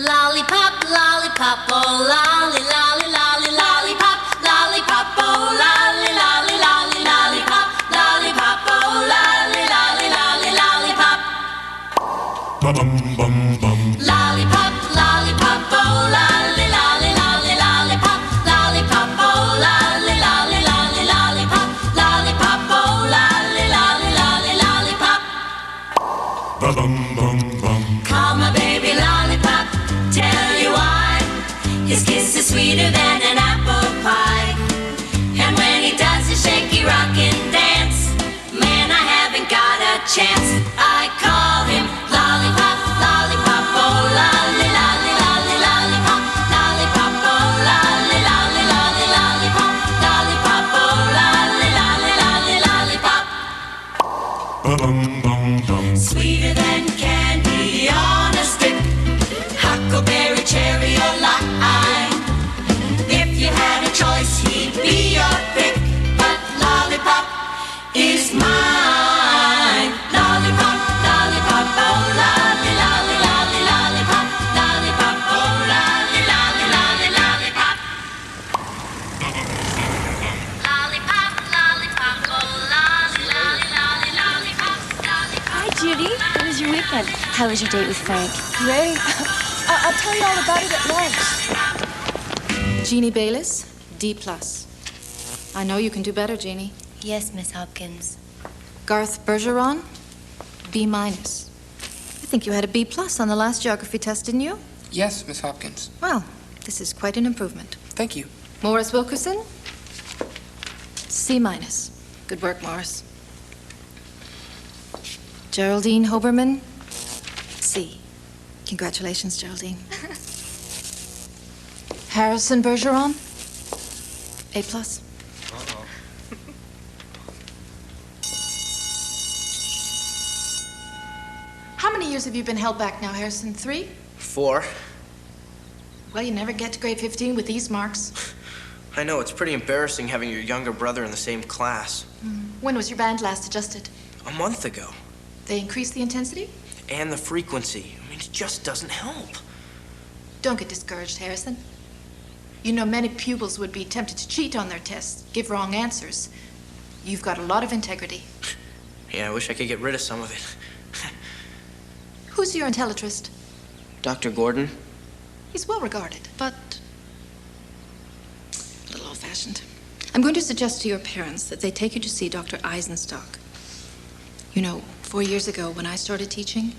Lollipop, lollipop, oh lolly, lolly, lolly, lollipop, lollipop, oh lolly, lolly, lolly, lollipop, lollipop, oh lolly, lolly, lolly, lollipop. Lollipop, lollipop, oh lolly, lolly, lolly, lollipop, lollipop, oh lolly, lolly, lolly, lollipop, lollipop, oh lolly, lolly, lolly, lollipop. Call my baby lollipop, tell you why. His kiss is sweeter than an apple pie. And when he does his shaky rockin' dance, man, I haven't got a chance. I call him lollipop, lollipop, oh lolly, lolly, lolly, lollipop, lollipop, oh lolly, lolly, lolly, lollipop, lollipop, oh lolly, lolly, lolly, lollipop. Sweeter than candy on a stick, huckleberry, cherry, or lime. If you had a choice, he'd be your pick, but lollipop is mine. Lollipop, lollipop, oh lolly, lolly, lolly, lollipop, lollipop, oh lolly, lolly, lolly, lollipop. Lollipop, lollipop, oh lolly, lolly, lolly, lollipop, lollipop. Hi, Judy. How was your weekend? How was your date with Frank? Great. I'll tell you all about it at lunch. Jeannie Bayliss, D+. I know you can do better, Jeannie. Yes, Miss Hopkins. Garth Bergeron, B-. I think you had a B+ on the last geography test, didn't you? Yes, Miss Hopkins. Well, this is quite an improvement. Thank you. Morris Wilkerson, C-. Good work, Morris. Geraldine Hoberman, C. Congratulations, Geraldine. Harrison Bergeron, A+. How many years have you been held back now, Harrison? 3? 4. Well, you never get to grade 15 with these marks. I know, it's pretty embarrassing having your younger brother in the same class. When was your band last adjusted? A month ago. They increased the intensity? And the frequency. I mean, it just doesn't help. Don't get discouraged, Harrison. You know, many pupils would be tempted to cheat on their tests, give wrong answers. You've got a lot of integrity. Yeah, I wish I could get rid of some of it. Who's your intellitrist? Dr. Gordon? He's well regarded, but a little old-fashioned. I'm going to suggest to your parents that they take you to see Dr. Eisenstock. You know, 4 years ago when I started teaching,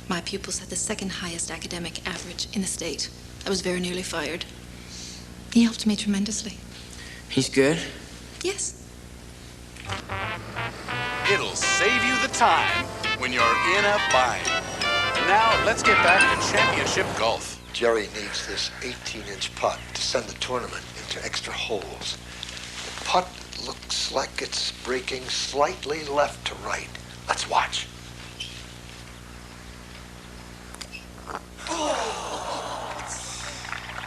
my pupils had the second highest academic average in the state. I was very nearly fired. He helped me tremendously. He's good? Yes. It'll save you the time when you're in a bind. And now, let's get back to championship golf. Jerry needs this 18-inch putt to send the tournament into extra holes. The putt looks like it's breaking slightly left to right. Let's watch.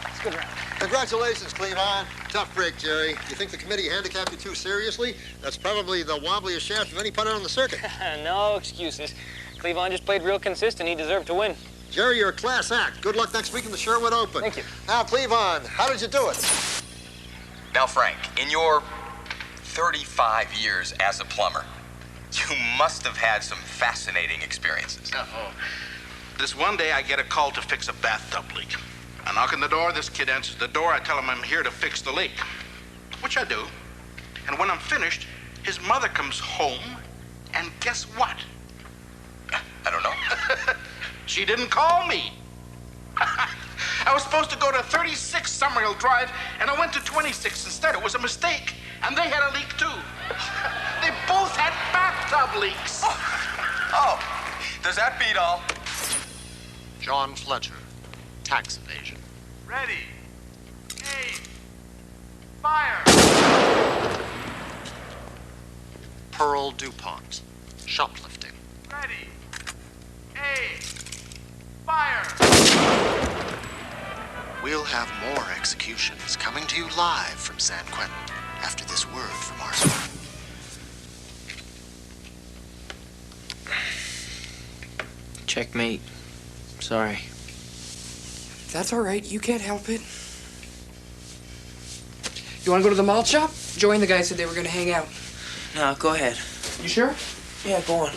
It's a good round. Congratulations, Cleavon. Tough break, Jerry. You think the committee handicapped you too seriously? That's probably the wobbliest shaft of any putter on the circuit. No excuses. Cleavon just played real consistent. He deserved to win. Jerry, you're a class act. Good luck next week in the Sherwood Open. Thank you. Now, Cleavon, how did you do it? Now, Frank, in your 35 years as a plumber, you must have had some fascinating experiences. Oh. This one day, I get a call to fix a bathtub leak. I knock on the door, this kid answers the door, I tell him I'm here to fix the leak. Which I do. And when I'm finished, his mother comes home, and guess what? I don't know. She didn't call me. I was supposed to go to 36 Summerhill Drive, and I went to 26 instead. It was a mistake. And they had a leak, too. They both had bathtub leaks. Oh, does that beat all? John Fletcher, tax evasion. Ready. Aim. Fire. Pearl DuPont, shoplifting. Ready. Aim. Fire. We'll have more executions coming to you live from San Quentin after this word from our sponsor. Checkmate. Sorry. That's all right. You can't help it. You want to go to the malt shop? Joey and the guys said they were going to hang out. No, go ahead. You sure? Yeah, go on.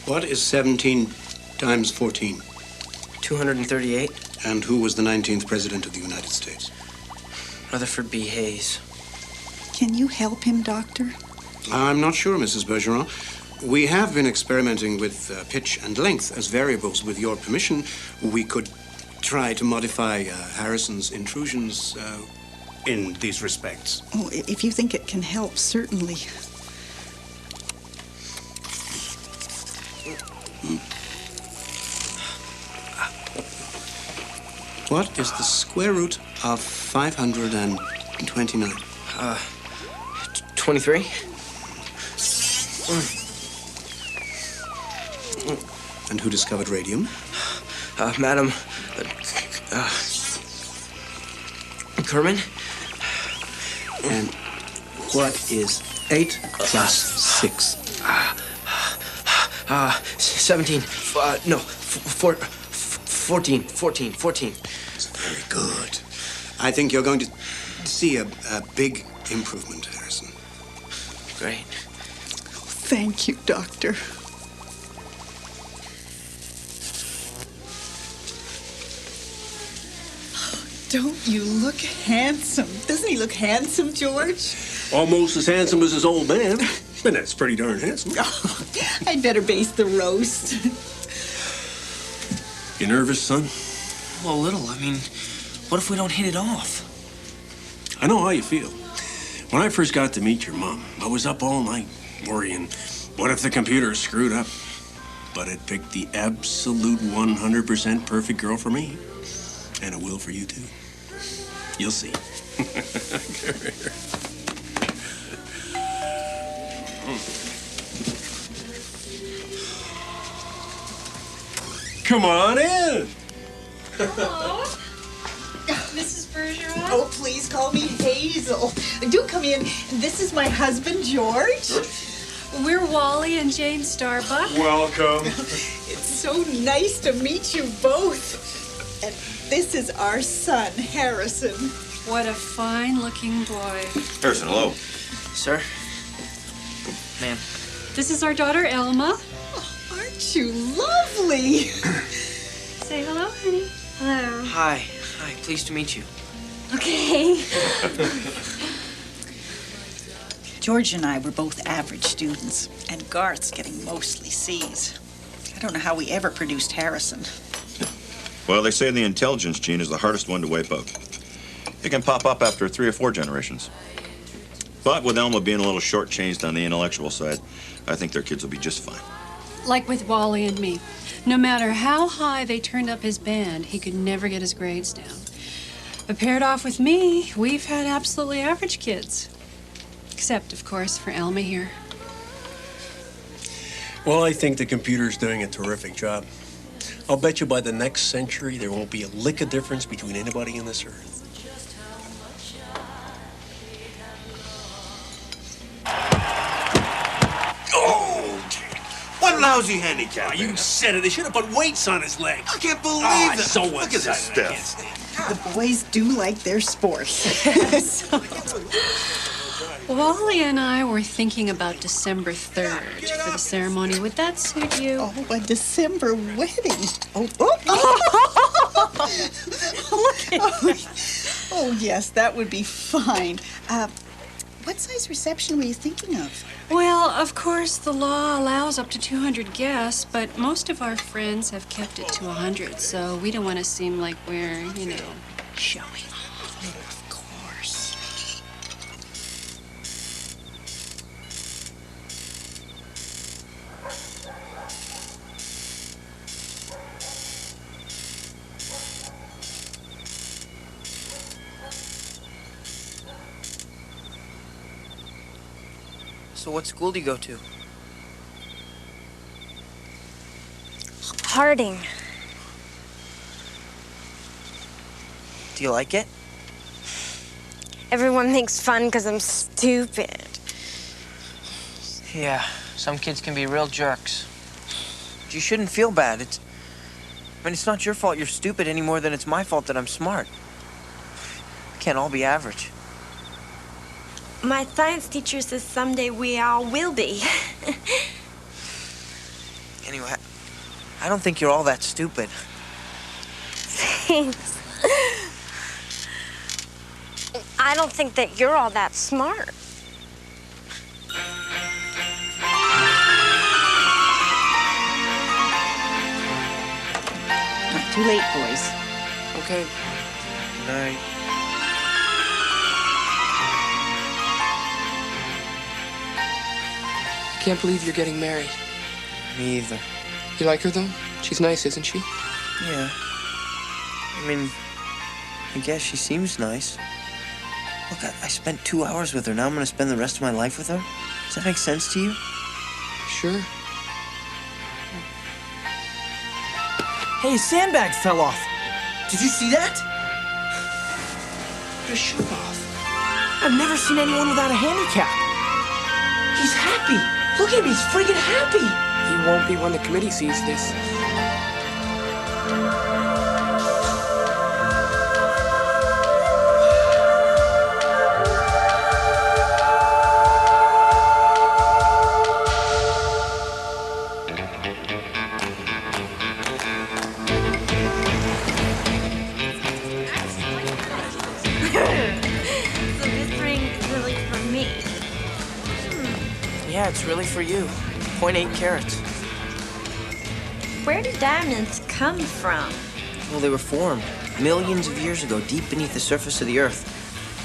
What is 17 times 14? 238. And who was the 19th President of the United States? Rutherford B. Hayes. Can you help him, Doctor? I'm not sure, Mrs. Bergeron. We have been experimenting with pitch and length as variables. With your permission, we could try to modify Harrison's intrusions in these respects. Oh, if you think it can help, certainly. What is the square root of 529? 23. And who discovered radium? Madam... Kerman? And what is 8 plus 6? 17. No, 14. That's very good. I think you're going to see a big improvement, Harrison. Great. Thank you, Doctor. Don't you look handsome? Doesn't he look handsome, George? Almost as handsome as his old man. And that's pretty darn handsome. Oh, I'd better baste the roast. You nervous, son? Well, a little. I mean, what if we don't hit it off? I know how you feel. When I first got to meet your mom, I was up all night worrying, what if the computer screwed up? But it picked the absolute 100% perfect girl for me. And it will for you, too. You'll see. Come here. Come on in. Hello. Mrs. Bergeron? Oh, please call me Hazel. Do come in. This is my husband, George. We're Wally and Jane Starbuck. Welcome. It's so nice to meet you both. And this is our son, Harrison. What a fine-looking boy. Harrison, hello. Sir? Ma'am. This is our daughter, Elma. Oh, aren't you lovely? Say hello, honey. Hello. Hi. Pleased to meet you. Okay. George and I were both average students, and Garth's getting mostly C's. I don't know how we ever produced Harrison. Well, they say the intelligence gene is the hardest one to wipe out. It can pop up after 3 or 4 generations. But with Elma being a little shortchanged on the intellectual side, I think their kids will be just fine. Like with Wally and me. No matter how high they turned up his band, he could never get his grades down. But paired off with me, we've had absolutely average kids. Except, of course, for Elma here. Well, I think the computer's doing a terrific job. I'll bet you by the next century, there won't be a lick of difference between anybody on this earth. Oh, what lousy handicap. You said it. They should have put weights on his legs. I can't believe it. So Look at this stuff. The boys do like their sports. Wally and I were thinking about December 3rd for the ceremony. Would that suit you? Oh, a December wedding. Look at that. Oh, yes, that would be fine. What size reception were you thinking of? Well, of course, the law allows up to 200 guests, but most of our friends have kept it to 100, so we don't want to seem like we're, showing off. Of course. So what school do you go to? farting. Do you like it? Everyone makes fun because I'm stupid. Yeah, some kids can be real jerks. But you shouldn't feel bad. It's not your fault you're stupid any more than it's my fault that I'm smart. We can't all be average. My science teacher says someday we all will be. Anyway, I don't think you're all that stupid. Thanks. I don't think that you're all that smart. Not too late, boys. Okay. Good night. I can't believe you're getting married. Me either. You like her, though? She's nice, isn't she? Yeah. I mean, I guess she seems nice. Look, I spent 2 hours with her. Now I'm going to spend the rest of my life with her? Does that make sense to you? Sure. Hey, his sandbag fell off. Did you see that? Put his shirt off. I've never seen anyone without a handicap. He's happy. Look at him, he's friggin' happy. He won't be when the committee sees this. So this ring is really for me. Yeah, it's really for you. 0.8 carats. Where do diamonds come from? Well, they were formed millions of years ago, deep beneath the surface of the Earth,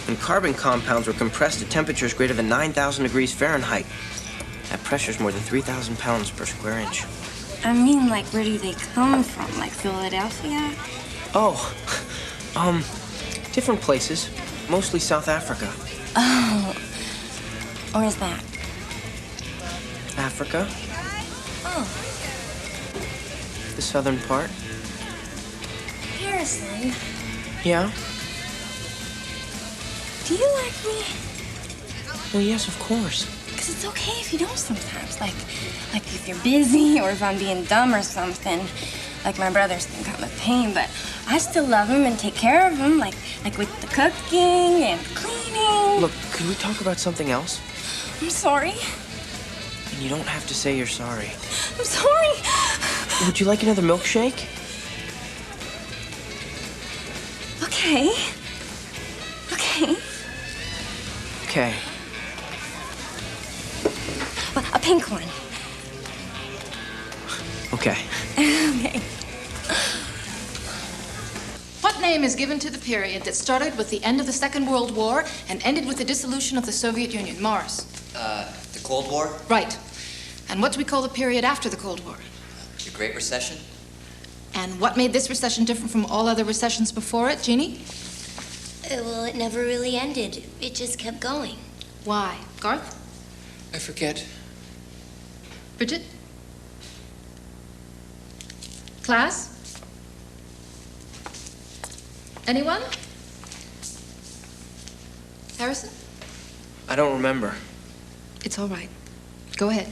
when carbon compounds were compressed to temperatures greater than 9,000 degrees Fahrenheit. At pressures more than 3,000 pounds per square inch. I mean, like, where do they come from? Like Philadelphia? Oh, different places, mostly South Africa. Oh, where's that? Africa, Oh, the southern part. Harrison, Yeah? do you like me? Well, yes, of course. Because it's okay if you don't sometimes. Like if you're busy or if I'm being dumb or something. Like my brothers think I'm a pain, but I still love him and take care of him, like with the cooking and cleaning. Look, could we talk about something else? I'm sorry. And you don't have to say you're sorry. I'm sorry. Would you like another milkshake? Okay. Okay. Okay. A pink one. Okay. Okay. What name is given to the period that started with the end of the Second World War and ended with the dissolution of the Soviet Union? Morris. The Cold War? Right. And what do we call the period after the Cold War? The Great Recession? And what made this recession different from all other recessions before it, Jeannie? Well, it never really ended. It just kept going. Why? Garth? I forget. Bridget? Class? Anyone? Harrison? I don't remember. It's all right. Go ahead.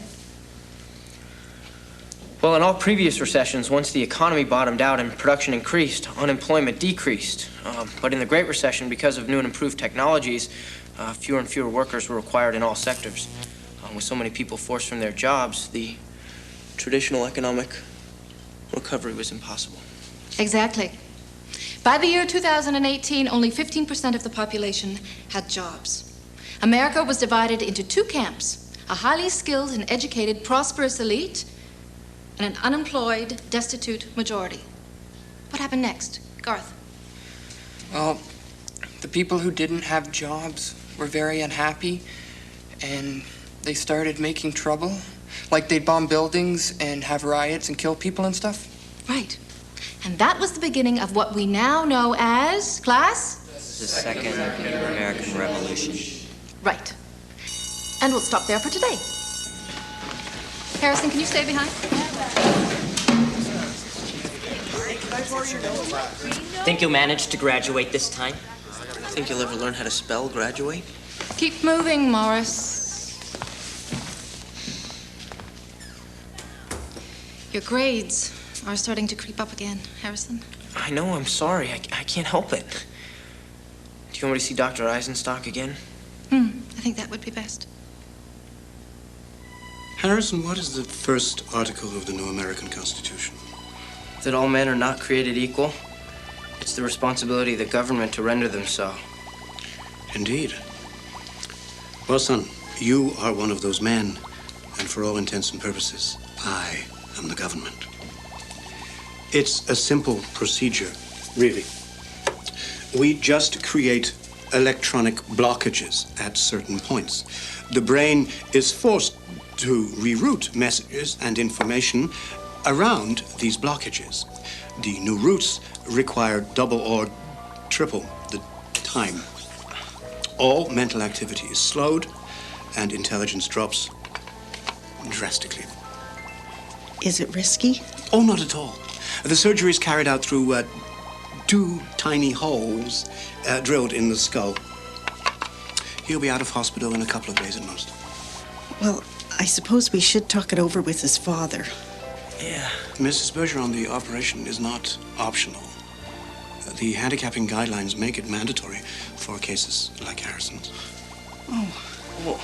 Well, in all previous recessions, once the economy bottomed out and production increased, unemployment decreased. But in the Great Recession, because of new and improved technologies, fewer and fewer workers were required in all sectors. With so many people forced from their jobs, the traditional economic recovery was impossible. Exactly. By the year 2018, only 15% of the population had jobs. America was divided into two camps, a highly skilled and educated, prosperous elite, and an unemployed, destitute majority. What happened next? Garth? Well, the people who didn't have jobs were very unhappy, and they started making trouble. Like they'd bomb buildings and have riots and kill people and stuff. Right. And that was the beginning of what we now know as, class? The Second American Revolution. Right. And we'll stop there for today. Harrison, can you stay behind? Think you'll manage to graduate this time? Think you'll ever learn how to spell graduate? Keep moving, Morris. Your grades are starting to creep up again, Harrison. I know, I'm sorry. I can't help it. Do you want me to see Dr. Eisenstock again? I think that would be best. Harrison, what is the first article of the new American Constitution? That all men are not created equal. It's the responsibility of the government to render them so. Indeed. Well, son, you are one of those men, and for all intents and purposes, I am the government. It's a simple procedure, really. We just create electronic blockages at certain points. The brain is forced to reroute messages and information around these blockages. The new routes require double or triple the time. All mental activity is slowed, and intelligence drops drastically. Is it risky? Oh, not at all. The surgery is carried out through 2 tiny holes drilled in the skull. He'll be out of hospital in a couple of days at most. Well, I suppose we should talk it over with his father. Yeah. Mrs. Bergeron, the operation is not optional. The handicapping guidelines make it mandatory for cases like Harrison's. Oh. Well,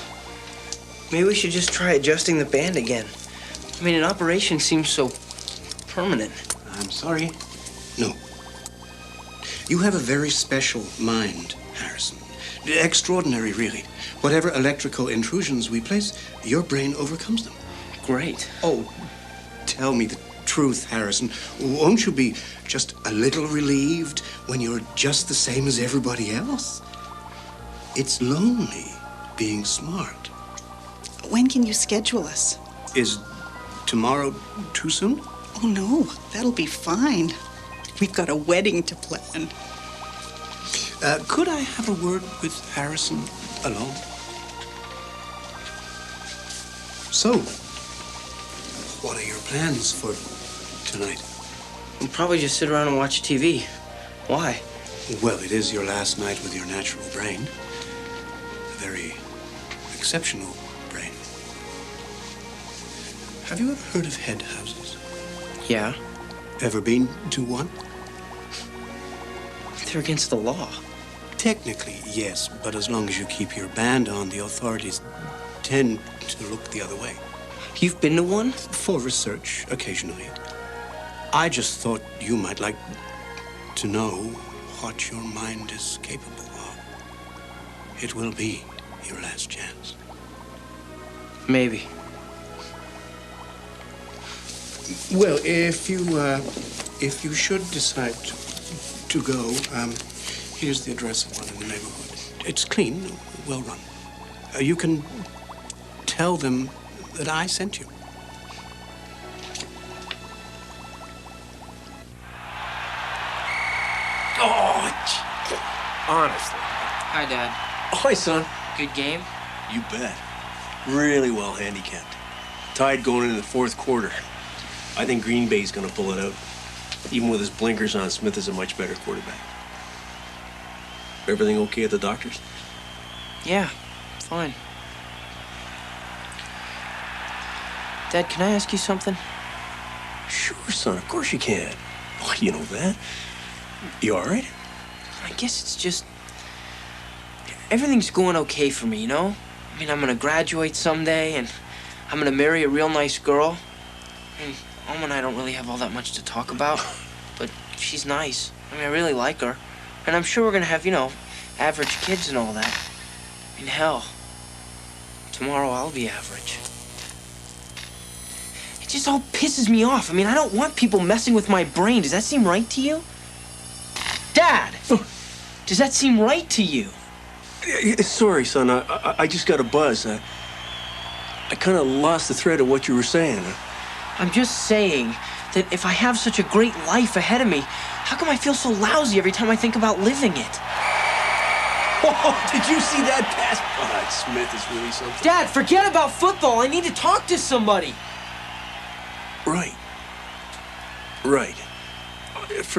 maybe we should just try adjusting the band again. I mean, an operation seems so permanent. I'm sorry. No. You have a very special mind, Harrison. Extraordinary, really. Whatever electrical intrusions we place, your brain overcomes them. Great. Oh, tell me the truth, Harrison. Won't you be just a little relieved when you're just the same as everybody else? It's lonely being smart. When can you schedule us? Is tomorrow too soon? Oh, no. That'll be fine. We've got a wedding to plan. Could I have a word with Harrison alone? So, what are your plans for tonight? We'll probably just sit around and watch TV. Why? Well, it is your last night with your natural brain. A very exceptional brain. Have you ever heard of head houses? Yeah. Ever been to one? They're against the law. Technically, yes, but as long as you keep your band on, the authorities tend to look the other way. You've been to one? For research, occasionally. I just thought you might like to know what your mind is capable of. It will be your last chance. Maybe. Well, if you should decide to go, here's the address of one in the neighborhood. It's clean, well run. You can tell them that I sent you. Honestly. Hi, Dad. Hi, son. Good game? You bet. Really well handicapped. Tied going into the fourth quarter. I think Green Bay's gonna pull it out. Even with his blinkers on, Smith is a much better quarterback. Everything okay at the doctor's? Yeah, fine. Dad, can I ask you something? Sure, son, of course you can. Oh, you know that. You all right? I guess it's just... everything's going okay for me, you know? I mean, I'm gonna graduate someday, and I'm gonna marry a real nice girl. And Mom and I don't really have all that much to talk about, but she's nice. I mean, I really like her. And I'm sure we're gonna have, you know, average kids and all that. I mean, hell, tomorrow I'll be average. It just all pisses me off. I mean, I don't want people messing with my brain. Does that seem right to you? Dad! Does that seem right to you? Sorry, son. I just got a buzz. I kind of lost the thread of what you were saying. I'm just saying that if I have such a great life ahead of me, how come I feel so lousy every time I think about living it? Oh, did you see that pass? Oh, Smith is really something. Dad, forget about football. I need to talk to somebody. Right. Right.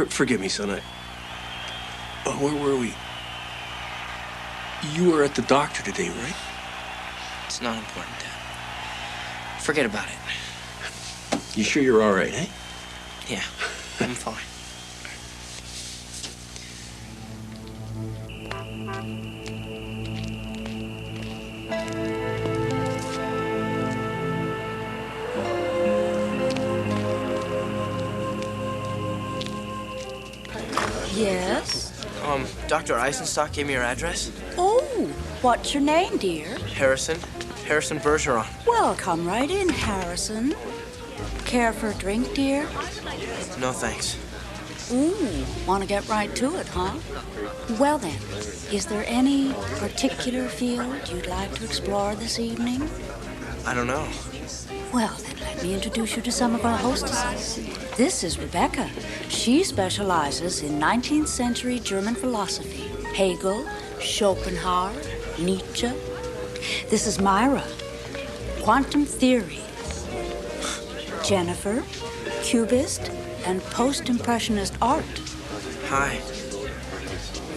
Forgive me, son. Where were we? You were at the doctor today, right? It's not important, Dad. Forget about it. You sure you're all right, eh? Yeah, I'm fine. Yes? Dr. Eisenstock gave me your address. Oh, what's your name, dear? Harrison Bergeron. Well, come right in, Harrison. Care for a drink, dear? No, thanks. Ooh, want to get right to it, huh? Well then, is there any particular field you'd like to explore this evening? I don't know. Well, then let me introduce you to some of our hostesses. This is Rebecca. She specializes in 19th century German philosophy. Hegel, Schopenhauer, Nietzsche. This is Myra. Quantum theory. Jennifer, Cubist, and post-impressionist art. Hi.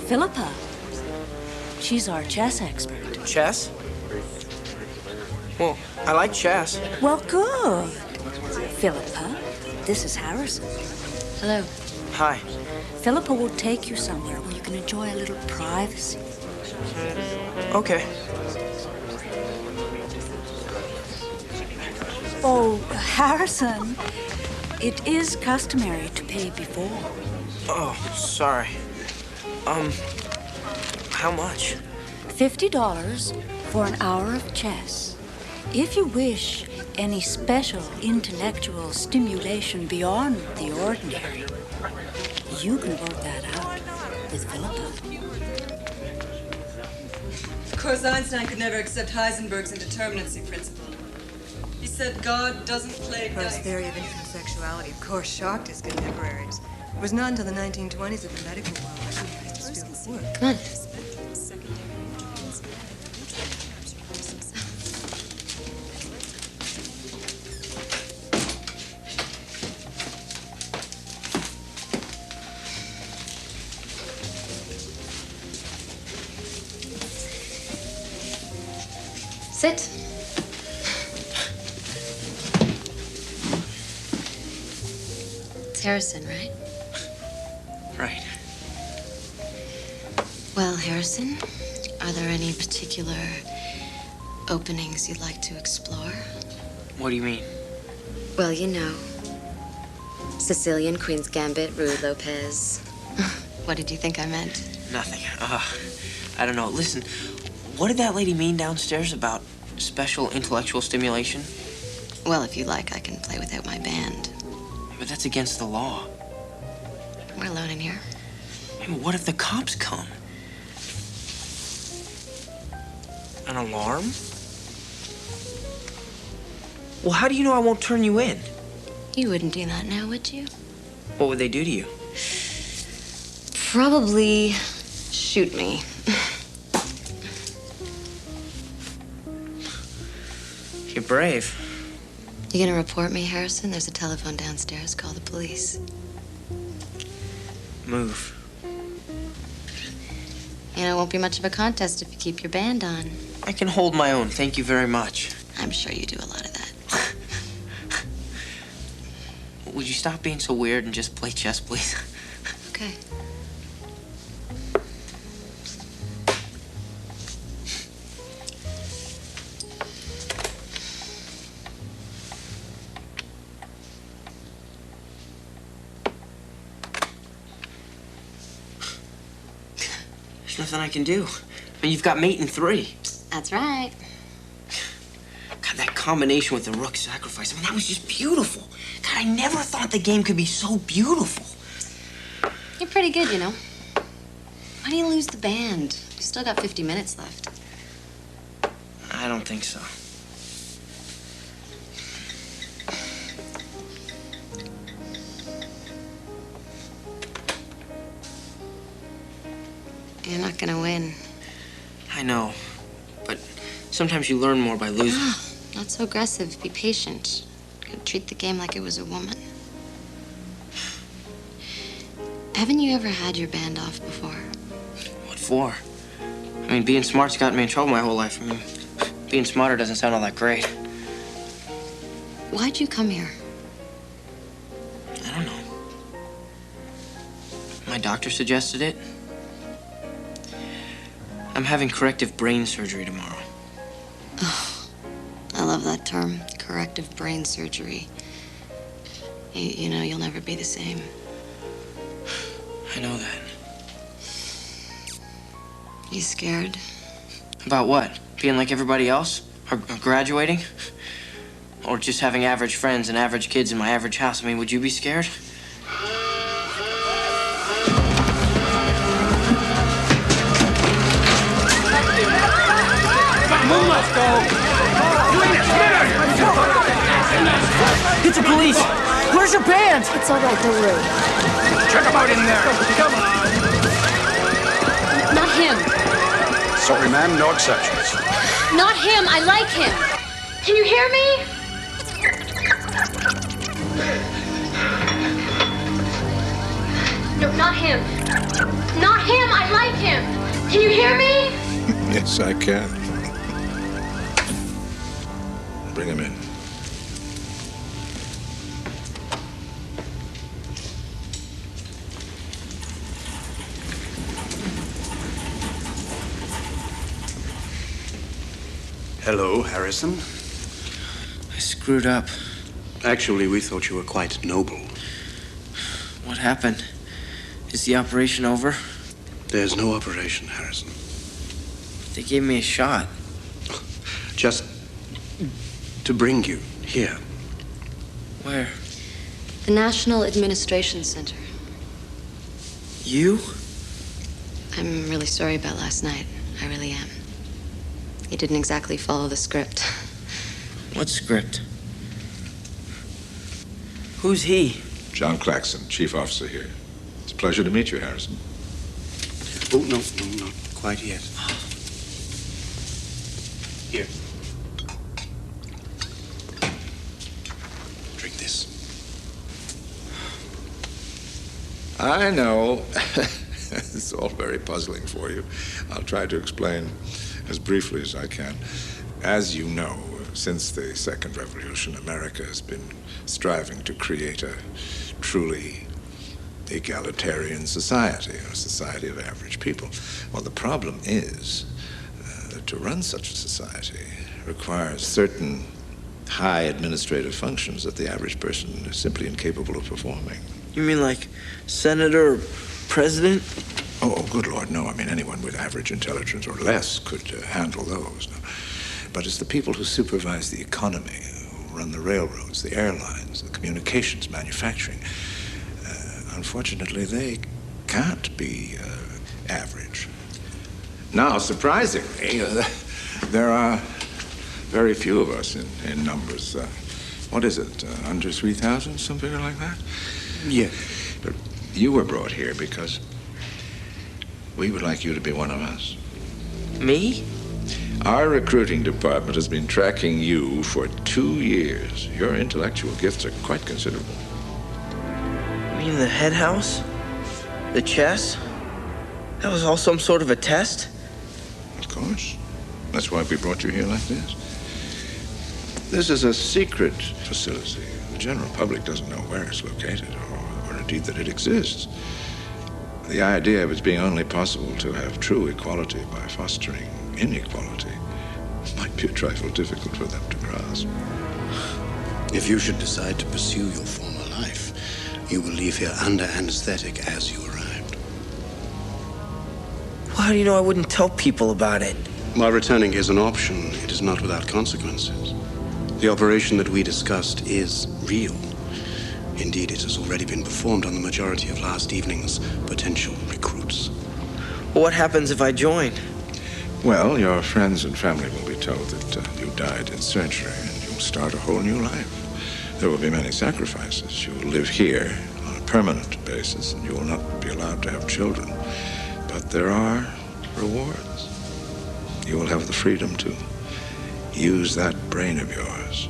Philippa. She's our chess expert. Chess? Well, I like chess. Well, good. Philippa, this is Harrison. Hello. Hi. Philippa will take you somewhere where you can enjoy a little privacy. Okay. Oh, Harrison, it is customary to pay before. Oh, sorry. How much? $50 for an hour of chess. If you wish any special intellectual stimulation beyond the ordinary, you can work that out with Philippa. Of course, Einstein could never accept Heisenberg's indeterminacy principle. He said God doesn't play dice. His theory of infinite sexuality, of course, shocked his contemporaries. It was not until the 1920s that the medical world recognized his field of work. Come on. Sit. It's Harrison, right? Right. Well, Harrison, are there any particular openings you'd like to explore? What do you mean? Well, you know, Sicilian Queen's Gambit, Rue Lopez. What did you think I meant? Nothing. I don't know. Listen, what did that lady mean downstairs about special intellectual stimulation? Well, if you like, I can play without my band. But that's against the law. We're alone in here. I mean, what if the cops come? An alarm? Well, how do you know I won't turn you in? You wouldn't do that now, would you? What would they do to you? Probably shoot me. You're brave. You gonna report me, Harrison? There's a telephone downstairs. Call the police. Move. You know, it won't be much of a contest if you keep your band on. I can hold my own, thank you very much. I'm sure you do a lot of that. Would you stop being so weird and just play chess, please? Okay. There's nothing I can do. I mean, you've got mate in 3. That's right. God, that combination with the rook sacrifice, I mean, that was just beautiful. God, I never thought the game could be so beautiful. You're pretty good, you know. Why do you lose the band? You still got 50 minutes left. I don't think so. You're not gonna win. I know, but sometimes you learn more by losing. Not so aggressive. Be patient. Treat the game like it was a woman. Haven't you ever had your band off before? What for? I mean, being smart's gotten me in trouble my whole life. I mean, being smarter doesn't sound all that great. Why'd you come here? I don't know. My doctor suggested it. I'm having corrective brain surgery tomorrow. Oh, I love that term, corrective brain surgery. You know, you'll never be the same. I know that. You scared? About what? Being like everybody else? Or graduating? Or just having average friends and average kids in my average house? I mean, would you be scared? Let's go! It's the police! Where's your band? It's all right, don't worry. Check them out in there! Come on! Not him. Sorry, ma'am, no exceptions. Not him. I like him. Can you hear me? No, not him. Not him. I like him. Can you hear me? Yes, I can. Bring him in. Hello, Harrison. I screwed up. Actually, we thought you were quite noble. What happened? Is the operation over? There's no operation, Harrison. They gave me a shot. Just to bring you here. Where? The National Administration Center. You? I'm really sorry about last night. I really am. You didn't exactly follow the script. What script? Who's he? John Claxon, chief officer here. It's a pleasure to meet you, Harrison. Oh, no, not quite yet. Here. Drink this. I know. It's all very puzzling for you. I'll try to explain as briefly as I can. As you know, since the Second Revolution, America has been striving to create a truly egalitarian society, a society of average people. Well, the problem is that to run such a society requires certain high administrative functions that the average person is simply incapable of performing. You mean like senator or president? Oh, good Lord, no. I mean, anyone with average intelligence or less could handle those. No. But it's the people who supervise the economy, who run the railroads, the airlines, the communications, manufacturing. Unfortunately, they can't be average. Now, surprisingly, there are very few of us in numbers. What is it, under 3,000, something like that? Yeah. But you were brought here because we would like you to be one of us. Me? Our recruiting department has been tracking you for 2 years. Your intellectual gifts are quite considerable. You mean the head house? The chess? That was all some sort of a test? Of course. That's why we brought you here like this. This is a secret facility. The general public doesn't know where it's located or indeed that it exists. The idea of its being only possible to have true equality by fostering inequality might be a trifle difficult for them to grasp. If you should decide to pursue your former life, you will leave here under anesthetic as you arrived. Well, how do you know I wouldn't tell people about it? While returning is an option, it is not without consequences. The operation that we discussed is real. Indeed, it has already been performed on the majority of last evening's potential recruits. What happens if I join? Well, your friends and family will be told that you died in surgery and you'll start a whole new life. There will be many sacrifices. You will live here on a permanent basis and you will not be allowed to have children. But there are rewards. You will have the freedom to use that brain of yours.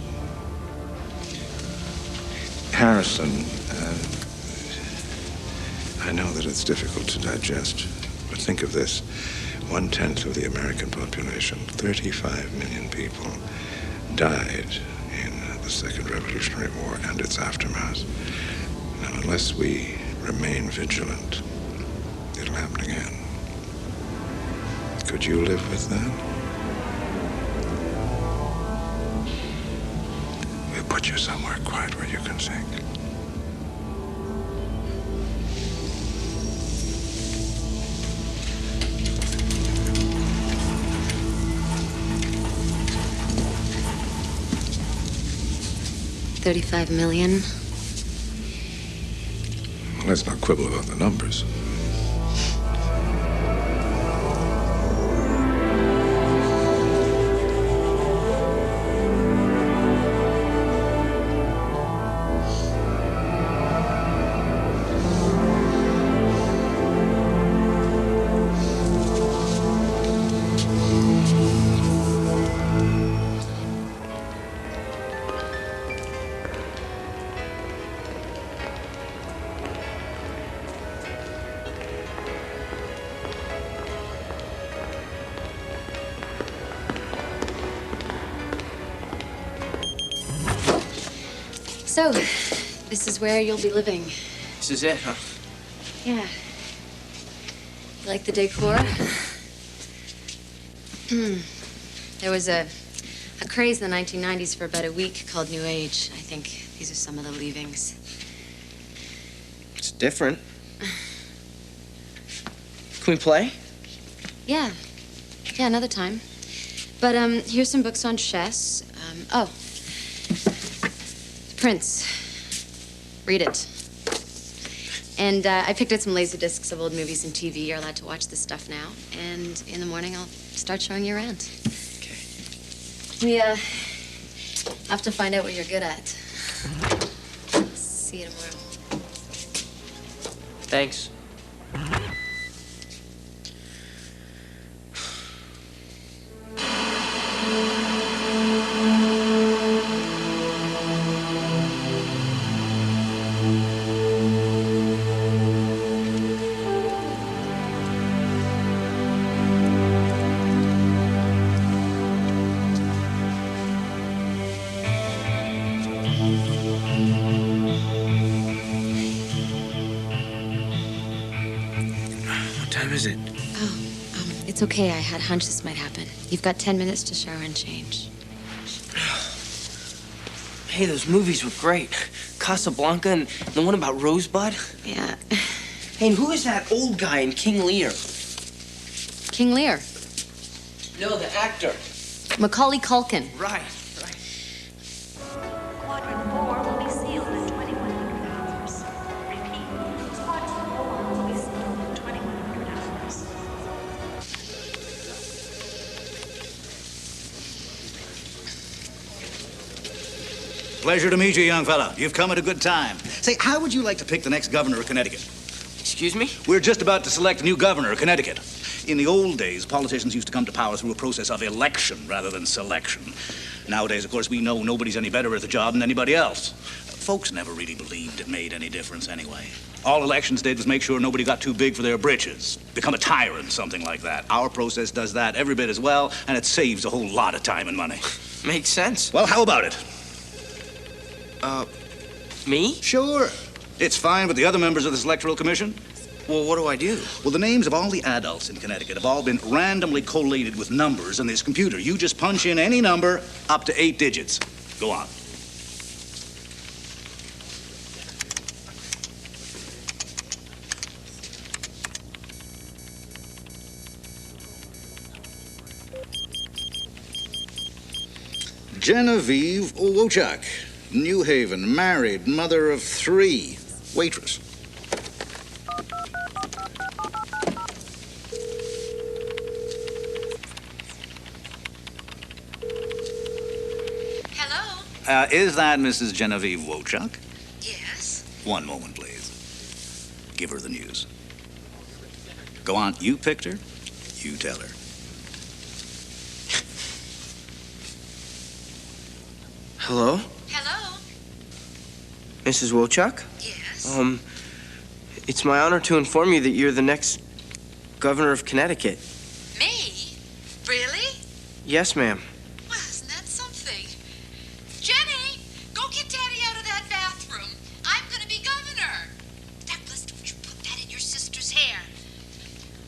I know that it's difficult to digest, but think of this. 1/10 of the American population, 35 million people, died in the Second Revolutionary War and its aftermath. Now, unless we remain vigilant, it'll happen again. Could you live with that? We'll put you somewhere quiet where you can think. $35 million. Well, let's not quibble about the numbers. So, this is where you'll be living. This is it, huh? Yeah. You like the decor? There was a craze in the 1990s for about a week called New Age. I think these are some of the leavings. It's different. Can we play? Yeah. Yeah, another time. But, here's some books on chess. Oh. Prince. Read it. And I picked out some laser discs of old movies and TV. You're allowed to watch this stuff now. And in the morning, I'll start showing you around. Okay. We, have to find out what you're good at. See you tomorrow. Thanks. It's okay. I had a hunch this might happen. You've got 10 minutes to shower and change. Hey, those movies were great. Casablanca and the one about Rosebud. Yeah. Hey, and who is that old guy in King Lear? King Lear. No, the actor. Macaulay Culkin. Right. Quadrant 4 will be sealed in 2100 hours. Repeat, Quadrant 4 will be sealed in 2100 hours. Pleasure to meet you, young fella. You've come at a good time. Say, how would you like to pick the next governor of Connecticut? Excuse me? We're just about to select a new governor of Connecticut. In the old days, politicians used to come to power through a process of election rather than selection. Nowadays, of course, we know nobody's any better at the job than anybody else. Folks never really believed it made any difference anyway. All elections did was make sure nobody got too big for their britches, become a tyrant, something like that. Our process does that every bit as well, and it saves a whole lot of time and money. Makes sense. Well, how about it? Me? Sure. It's fine with the other members of this electoral commission. Well, what do I do? Well, the names of all the adults in Connecticut have all been randomly collated with numbers in this computer. You just punch in any number up to 8 digits. Go on. Genevieve Wochak, New Haven, married, mother of 3, waitress. Hello? Is that Mrs. Genevieve Wochak? Yes. One moment, please. Give her the news. Go on, you picked her, you tell her. Hello? Hello? Mrs. Wochak? Yes. It's my honor to inform you that you're the next governor of Connecticut. Me? Really? Yes, ma'am. Well, isn't that something? Jenny, go get Daddy out of that bathroom. I'm going to be governor. Douglas, don't you put that in your sister's hair.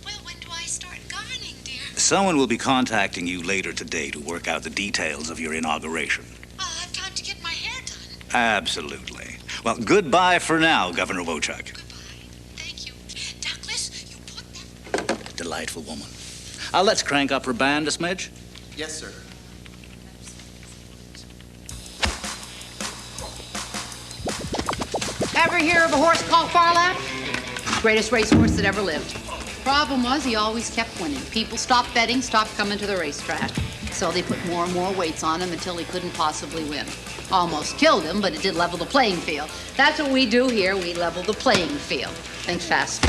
Well, when do I start governing, dear? Someone will be contacting you later today to work out the details of your inauguration. Well, I'll have time to get my hair done. Absolutely. Well, goodbye for now, Governor Wochuk. Goodbye. Thank you. Douglas, you put that... Delightful woman. Let's crank up her band a smidge. Yes, sir. Ever hear of a horse called Farlap? Greatest racehorse that ever lived. Problem was, he always kept winning. People stopped betting, stopped coming to the racetrack. So they put more and more weights on him until he couldn't possibly win. Almost killed him, but it did level the playing field. That's what we do here. We level the playing field. Think fast.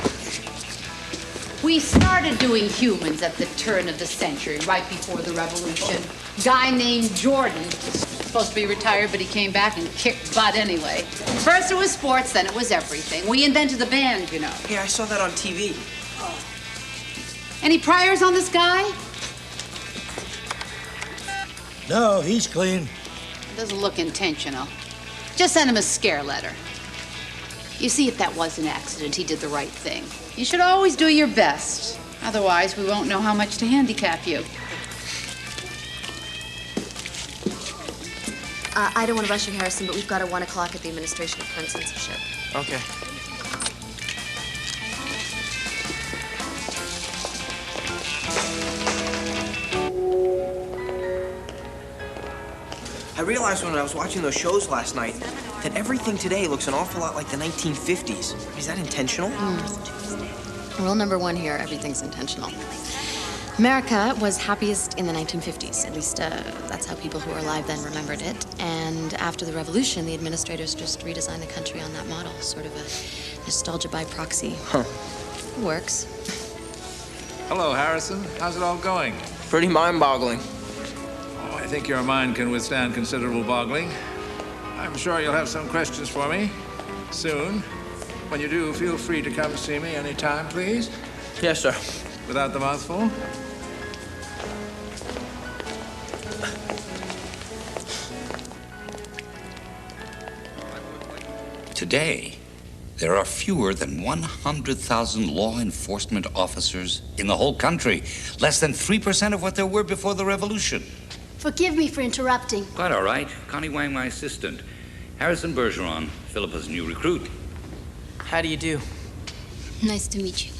We started doing humans at the turn of the century, right before the revolution. Guy named Jordan, supposed to be retired, but he came back and kicked butt anyway. First it was sports, then it was everything. We invented the band, you know. Yeah, I saw that on TV. Any priors on this guy? No, he's clean. Doesn't look intentional. Just send him a scare letter. You see, if that was an accident, he did the right thing. You should always do your best. Otherwise, we won't know how much to handicap you. I don't want to rush you, Harrison, but we've got a 1 o'clock at the Administration of Print Censorship. Okay. I realized when I was watching those shows last night that everything today looks an awful lot like the 1950s. Is that intentional? Rule number 1 here, everything's intentional. America was happiest in the 1950s. At least that's how people who were alive then remembered it. And after the revolution, the administrators just redesigned the country on that model, sort of a nostalgia by proxy. Huh. It works. Hello, Harrison. How's it all going? Pretty mind-boggling. Oh, I think your mind can withstand considerable boggling. I'm sure you'll have some questions for me soon. When you do, feel free to come see me anytime, please. Yes, sir. Without the mouthful. Today, there are fewer than 100,000 law enforcement officers in the whole country. Less than 3% of what there were before the revolution. Forgive me for interrupting. Quite all right. Connie Wang, my assistant. Harrison Bergeron, Philippa's new recruit. How do you do? Nice to meet you.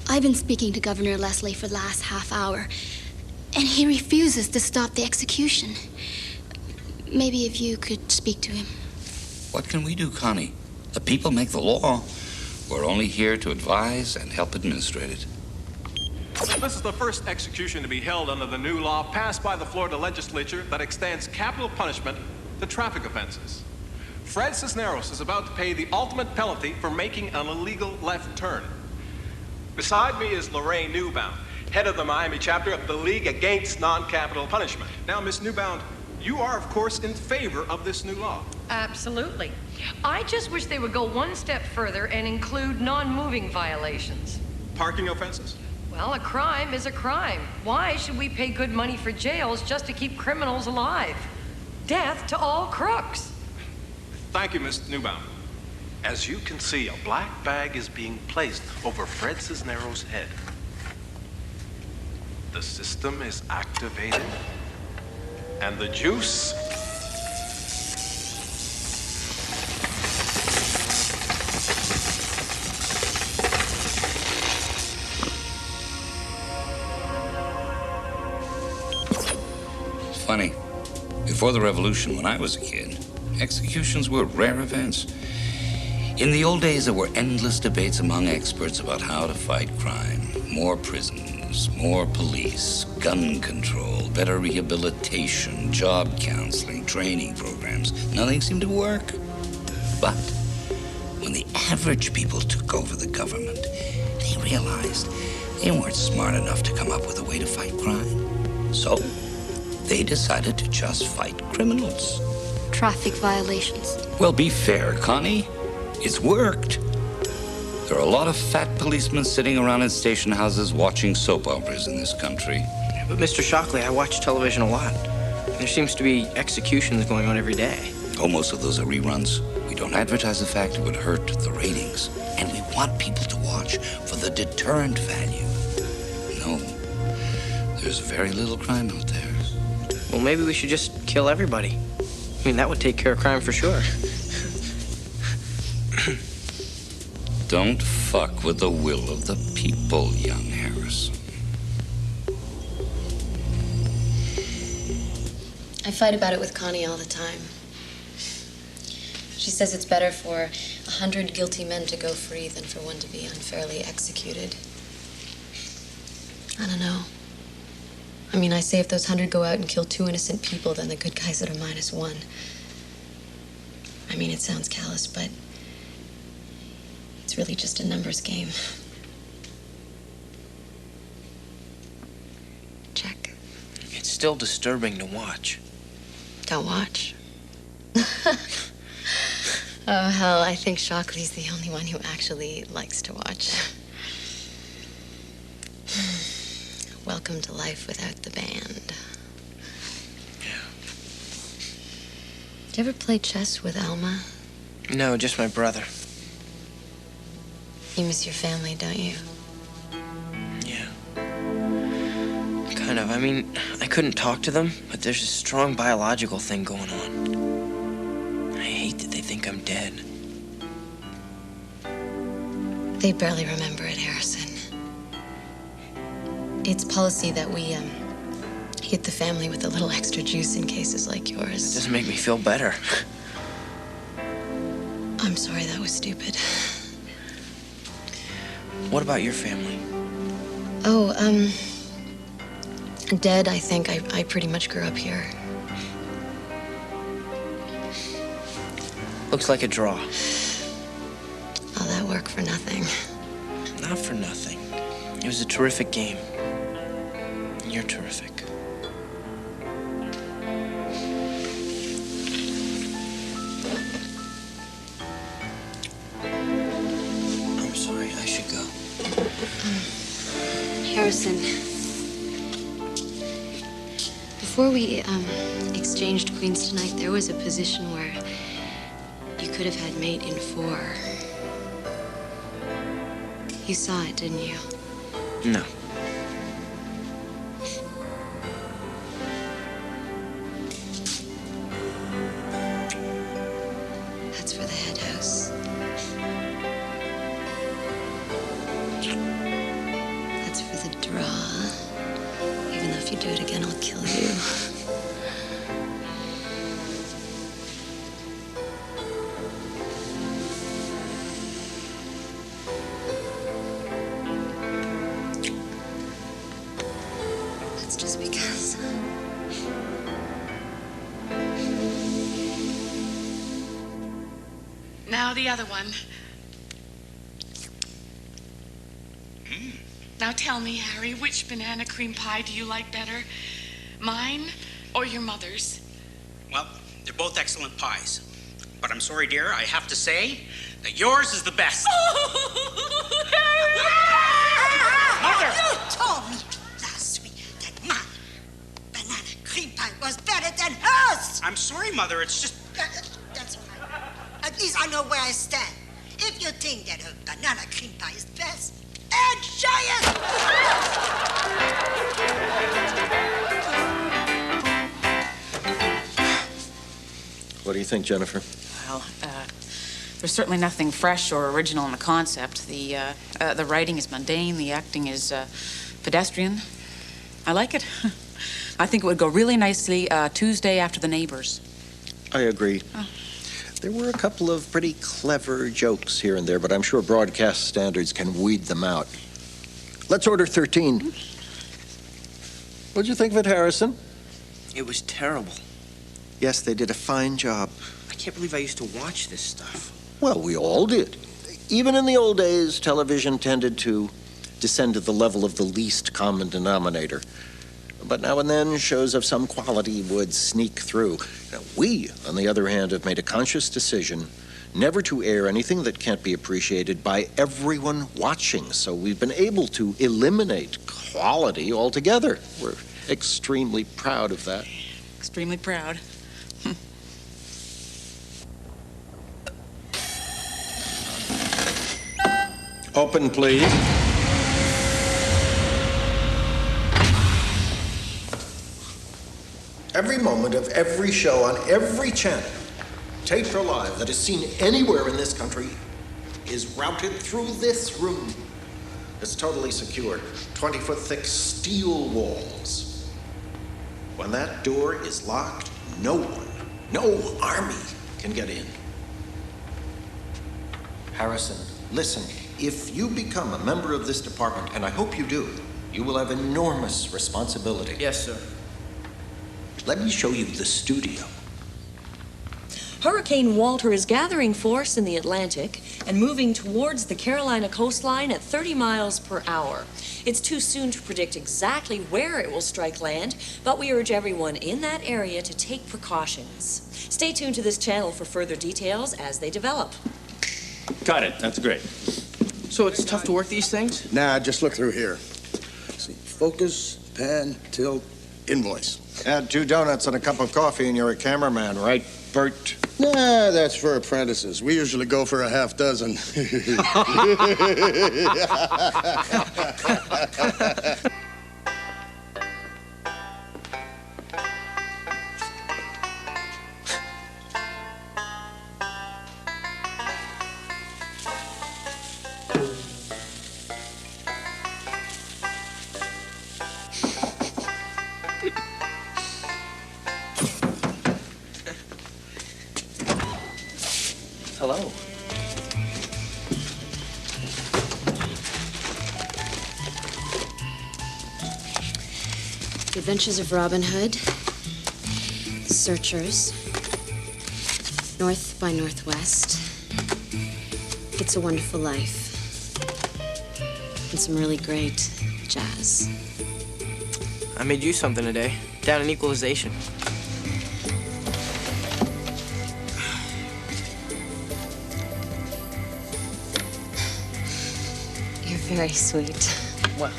I've been speaking to Governor Leslie for the last half hour, and he refuses to stop the execution. Maybe if you could speak to him. What can we do, Connie? The people make the law. We're only here to advise and help administrate it. This is the first execution to be held under the new law passed by the Florida legislature that extends capital punishment to traffic offenses. Fred Cisneros is about to pay the ultimate penalty for making an illegal left turn. Beside me is Lorraine Newbound, head of the Miami chapter of the League Against Non-Capital Punishment. Now, Miss Newbound, you are, of course, in favor of this new law. Absolutely. I just wish they would go one step further and include non-moving violations. Parking offenses? Well, a crime is a crime. Why should we pay good money for jails just to keep criminals alive? Death to all crooks. Thank you, Miss Newbound. As you can see, a black bag is being placed over Fred Cisneros' head. The system is activated, and the juice It's funny. Before the revolution, when I was a kid, executions were rare events. In the old days, there were endless debates among experts about how to fight crime. More prisons, more police, gun control, better rehabilitation, job counseling, training programs. Nothing seemed to work. But when the average people took over the government, they realized they weren't smart enough to come up with a way to fight crime. So they decided to just fight criminals. Traffic violations. Well, be fair, Connie. It's worked. There are a lot of fat policemen sitting around in station houses watching soap operas in this country. But Mr. Shockley, I watch television a lot. There seems to be executions going on every day. Oh, most of those are reruns. We don't advertise the fact it would hurt the ratings. And we want people to watch for the deterrent value. No, there's very little crime out there. Well, maybe we should just kill everybody. I mean, that would take care of crime for sure. Don't fuck with the will of the people, young Harrison. I fight about it with Connie all the time. She says it's better for 100 guilty men to go free than for one to be unfairly executed. I don't know. I mean, I say if those 100 go out and kill 2 innocent people, then the good guys that are -1. I mean, it sounds callous, but it's really just a numbers game. Check. It's still disturbing to watch. Don't watch. Oh, hell, I think Shockley's the only one who actually likes to watch. Welcome to life without the band. Yeah. Do you ever play chess with Alma? No, just my brother. You miss your family, don't you? Yeah. Kind of. I mean, I couldn't talk to them, but there's a strong biological thing going on. I hate that they think I'm dead. They barely remember it, Harrison. It's policy that we, hit the family with a little extra juice in cases like yours. It doesn't make me feel better. I'm sorry, that was stupid. What about your family? Oh, dead, I think. I pretty much grew up here. Looks like a draw. All that work for nothing. Not for nothing. It was a terrific game. You're terrific. I'm sorry, I should go. Harrison, before we, exchanged queens tonight, there was a position where you could have had mate in 4. You saw it, didn't you? No. That's for the head house. That's for the draw. Even though if you do it again, I'll kill you. That's just because. Now the other one. Now tell me, Harry, which banana cream pie do you like better? Mine or your mother's? Well, they're both excellent pies. But I'm sorry, dear, I have to say that yours is the best. Mother! You told me last week that my banana cream pie was better than hers. I'm sorry, Mother, it's just... That's all right. At least I know where I stand. If you think that her banana cream pie is best, and show it! What do you think, Jennifer? Well, there's certainly nothing fresh or original in the concept. The writing is mundane, the acting is pedestrian. I like it. I think it would go really nicely Tuesday after The Neighbors. I agree. Oh. There were a couple of pretty clever jokes here and there, but I'm sure broadcast standards can weed them out. Let's order 13. What'd you think of it, Harrison? It was terrible. Yes, they did a fine job. I can't believe I used to watch this stuff. Well, we all did. Even in the old days, television tended to descend to the level of the least common denominator. But now and then, shows of some quality would sneak through. Now, we, on the other hand, have made a conscious decision never to air anything that can't be appreciated by everyone watching. So we've been able to eliminate quality altogether. We're extremely proud of that. Extremely proud. Open, please. Every moment of every show on every channel, taped or live, that is seen anywhere in this country is routed through this room. It's totally secure, 20-foot thick steel walls. When that door is locked, no one, no army can get in. Harrison, listen. If you become a member of this department, and I hope you do, you will have enormous responsibility. Yes, sir. Let me show you the studio. Hurricane Walter is gathering force in the Atlantic and moving towards the Carolina coastline at 30 miles per hour. It's too soon to predict exactly where it will strike land, but we urge everyone in that area to take precautions. Stay tuned to this channel for further details as they develop. Got it. That's great. So it's tough to work these things? Nah, just look through here. See, focus, pan, tilt, invoice. Add 2 donuts and a cup of coffee and you're a cameraman, right, Bert? Nah, that's for apprentices. We usually go for a half dozen. Hello. The Adventures of Robin Hood, The Searchers, North by Northwest, It's a Wonderful Life, and some really great jazz. I made you something today, down in equalization. You're very sweet. Well.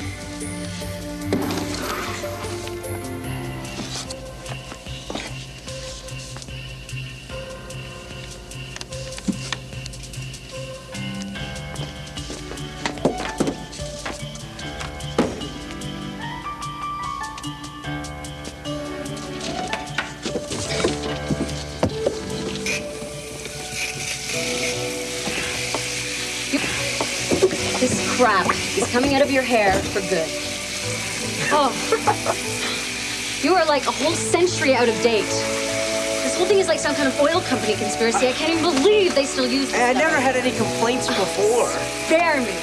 This crap is coming out of your hair for good. Oh. You are like a whole century out of date. This whole thing is like some kind of oil company conspiracy. I can't even believe they still use this I stuff. never had any complaints before. Spare me.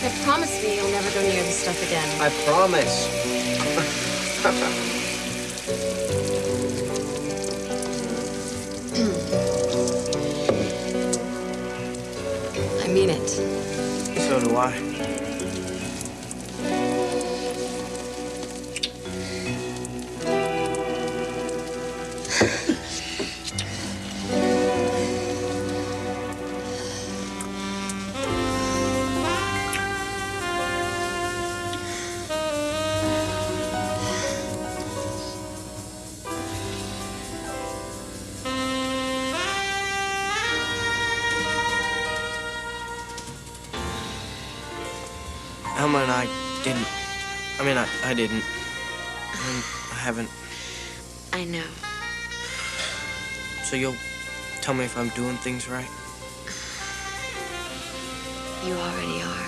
Now promise me you'll never go near this stuff again. I promise. I mean it. So do I. Elma and I didn't. I didn't. I haven't. I know. So you'll tell me if I'm doing things right? You already are.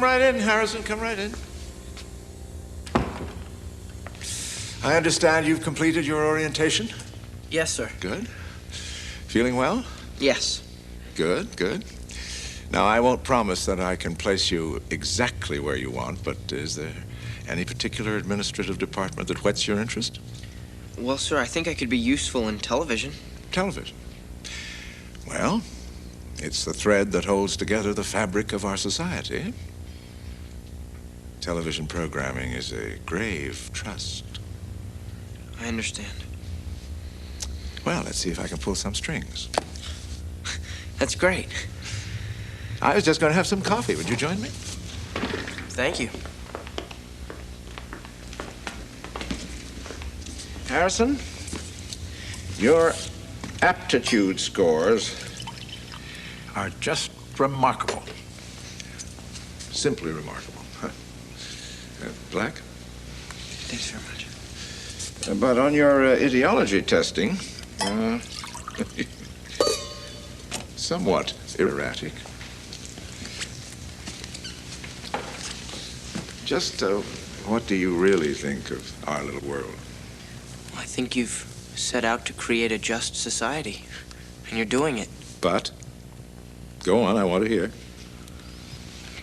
right in, Harrison. Come right in. I understand you've completed your orientation? Yes, sir. Good. Feeling well? Yes. Good, good. Now, I won't promise that I can place you exactly where you want, but is there any particular administrative department that whets your interest? Well, sir, I think I could be useful in television. Television? Well, it's the thread that holds together the fabric of our society. Television programming is a grave trust. I understand. Well, let's see if I can pull some strings. That's great. I was just going to have some coffee. Would you join me? Thank you. Harrison, your aptitude scores are just remarkable. Simply remarkable. Black? Thanks very much. But on your ideology testing, somewhat erratic. Just what do you really think of our little world? I think you've set out to create a just society, and you're doing it. But? Go on, I want to hear.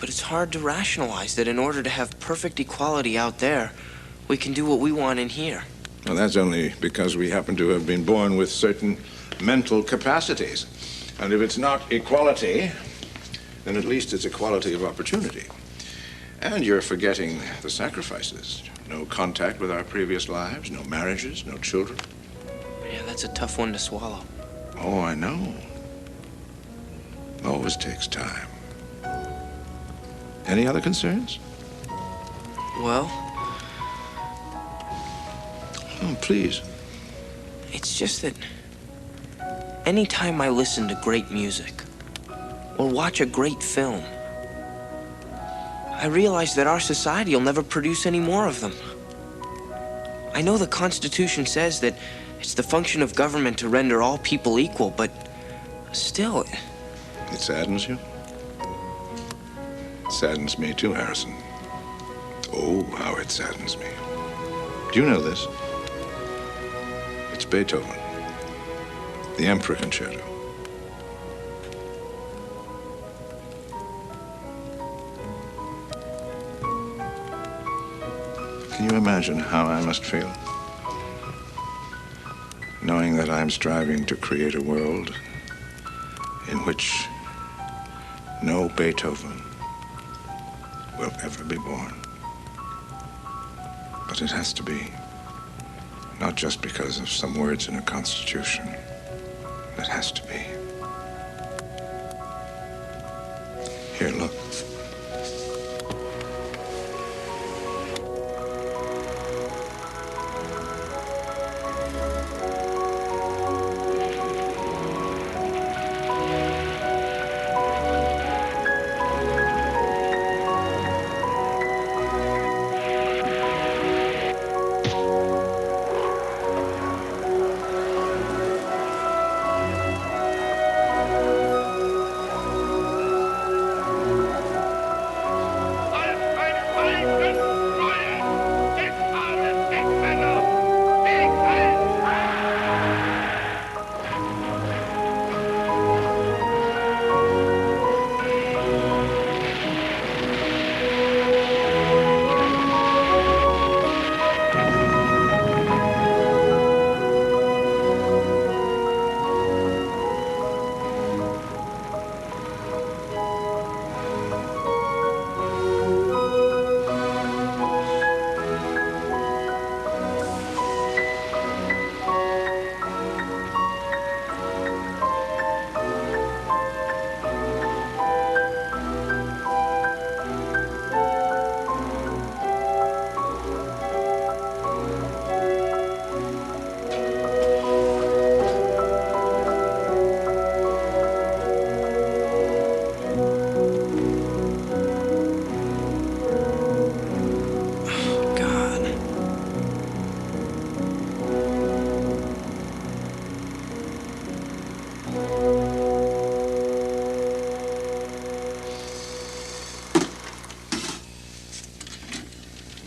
But it's hard to rationalize that in order to have perfect equality out there, we can do what we want in here. Well, that's only because we happen to have been born with certain mental capacities. And if it's not equality, then at least it's equality of opportunity. And you're forgetting the sacrifices. No contact with our previous lives, no marriages, no children. Yeah, that's a tough one to swallow. Oh, I know. Always takes time. Any other concerns? Well? Oh, please. It's just that anytime I listen to great music or watch a great film, I realize that our society will never produce any more of them. I know the Constitution says that it's the function of government to render all people equal, but still... It saddens you? It saddens me too, Harrison. Oh, how it saddens me. Do you know this? It's Beethoven, the Emperor Concerto. Can you imagine how I must feel? Knowing that I'm striving to create a world in which no Beethoven will ever be born. But it has to be. Not just because of some words in a constitution. It has to be. Here, look.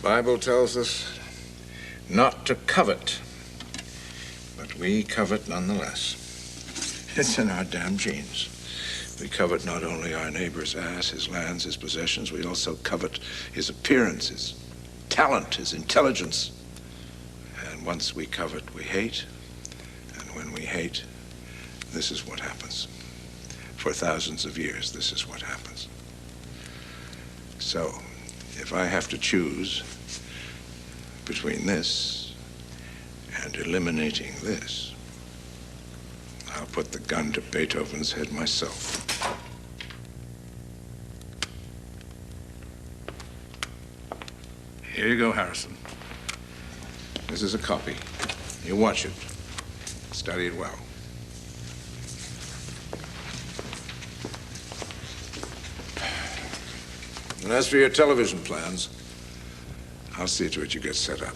Bible tells us not to covet, but we covet nonetheless. It's in our damn genes. We covet not only our neighbor's ass, his lands, his possessions, we also covet his appearance, his talent, his intelligence. And once we covet, we hate. And when we hate, this is what happens. For thousands of years, this is what happens. So, if I have to choose between this and eliminating this, I'll put the gun to Beethoven's head myself. Here you go, Harrison. This is a copy. You watch it. Study it well. And as for your television plans, I'll see to it you get set up.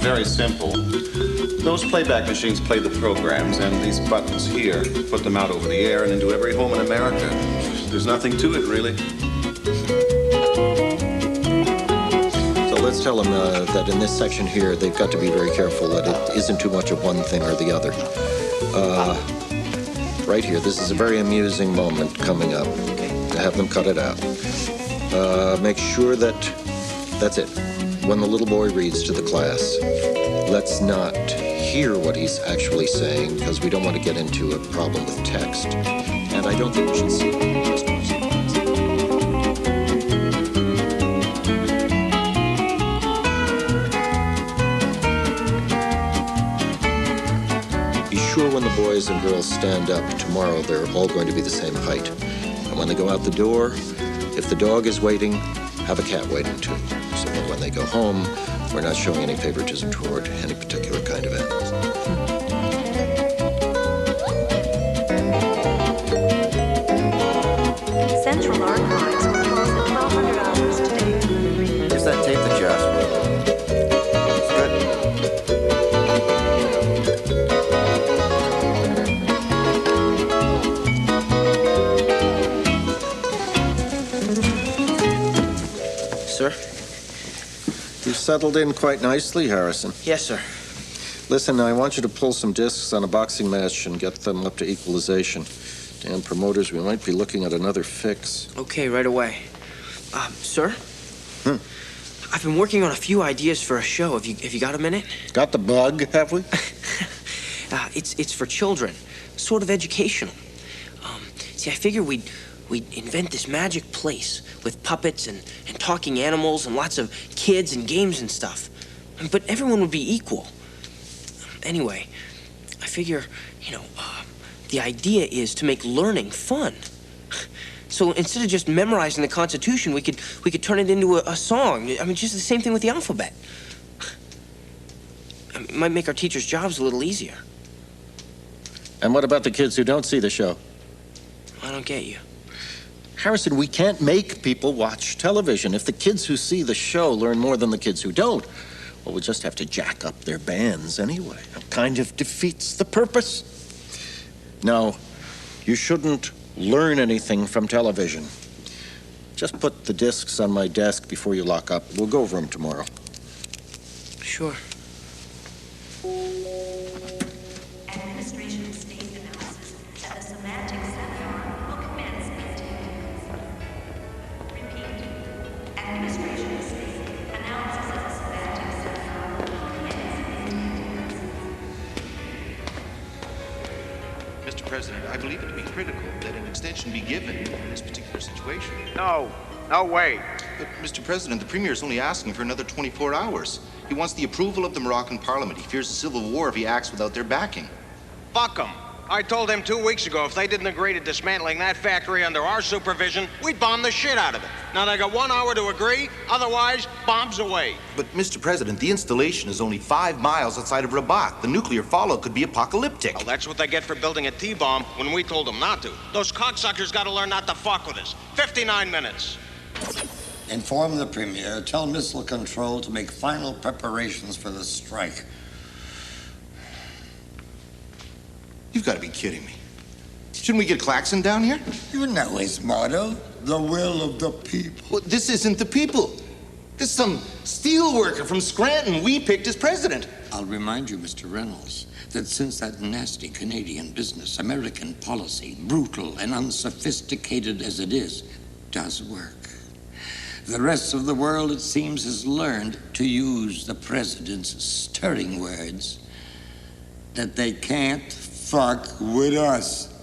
Very simple. Those playback machines play the programs, and these buttons here put them out over the air and into every home in America. There's nothing to it, really. So let's tell them that in this section here, they've got to be very careful that it isn't too much of one thing or the other. Right here, this is a very amusing moment coming up. To have them cut it out. Make sure that's it. When the little boy reads to the class, let's not hear what he's actually saying, because we don't want to get into a problem with text. And I don't think we should see it. Be sure when the boys and girls stand up tomorrow, they're all going to be the same height. And when they go out the door, if the dog is waiting, have a cat waiting too. So that when they go home, we're not showing any favoritism toward any particular kind of animals. Central Archives will close at 1200 hours today. Here's that tape that you asked for. Sir? You've settled in quite nicely, Harrison. Yes, sir. Listen, I want you to pull some discs on a boxing match and get them up to equalization. Damn promoters, we might be looking at another fix. Okay, right away. Sir? I've been working on a few ideas for a show. Have you got a minute? Got the bug, have we? It's for children, sort of educational. See, I figure we'd invent this magic place with puppets and talking animals and lots of kids and games and stuff. But everyone would be equal. Anyway, I figure, the idea is to make learning fun. So instead of just memorizing the Constitution, we could turn it into a song. I mean, just the same thing with the alphabet. It might make our teachers' jobs a little easier. And what about the kids who don't see the show? I don't get you. Harrison, we can't make people watch television. If the kids who see the show learn more than the kids who don't, well, we'll just have to jack up their bands anyway. It kind of defeats the purpose. No, you shouldn't learn anything from television. Just put the discs on my desk before you lock up. We'll go over them tomorrow. Sure. Administration state analysis that the semantic seminar will commence in 10 minutes. Repeat. Administration state analysis of the semantic seminar will commence in 10 minutes. Mr. President, I believe it to be critical that an extension be given in this particular situation. No way. But, Mr. President, the Premier is only asking for another 24 hours. He wants the approval of the Moroccan Parliament. He fears a civil war if he acts without their backing. Fuck them. I told them 2 weeks ago if they didn't agree to dismantling that factory under our supervision, we'd bomb the shit out of it. Now they got 1 hour to agree, otherwise, bombs away. But, Mr. President, the installation is only 5 miles outside of Rabat. The nuclear fallout could be apocalyptic. Well, that's what they get for building a T-bomb when we told them not to. Those cocksuckers gotta learn not to fuck with us. 59 minutes. Inform the Premier, tell Missile Control to make final preparations for the strike. You've got to be kidding me. Shouldn't we get Claxon down here? You know his motto, the will of the people. Well, this isn't the people. This is some steel worker from Scranton we picked as president. I'll remind you, Mr. Reynolds, that since that nasty Canadian business, American policy, brutal and unsophisticated as it is, does work. The rest of the world, it seems, has learned to use the president's stirring words that they can't fuck with us.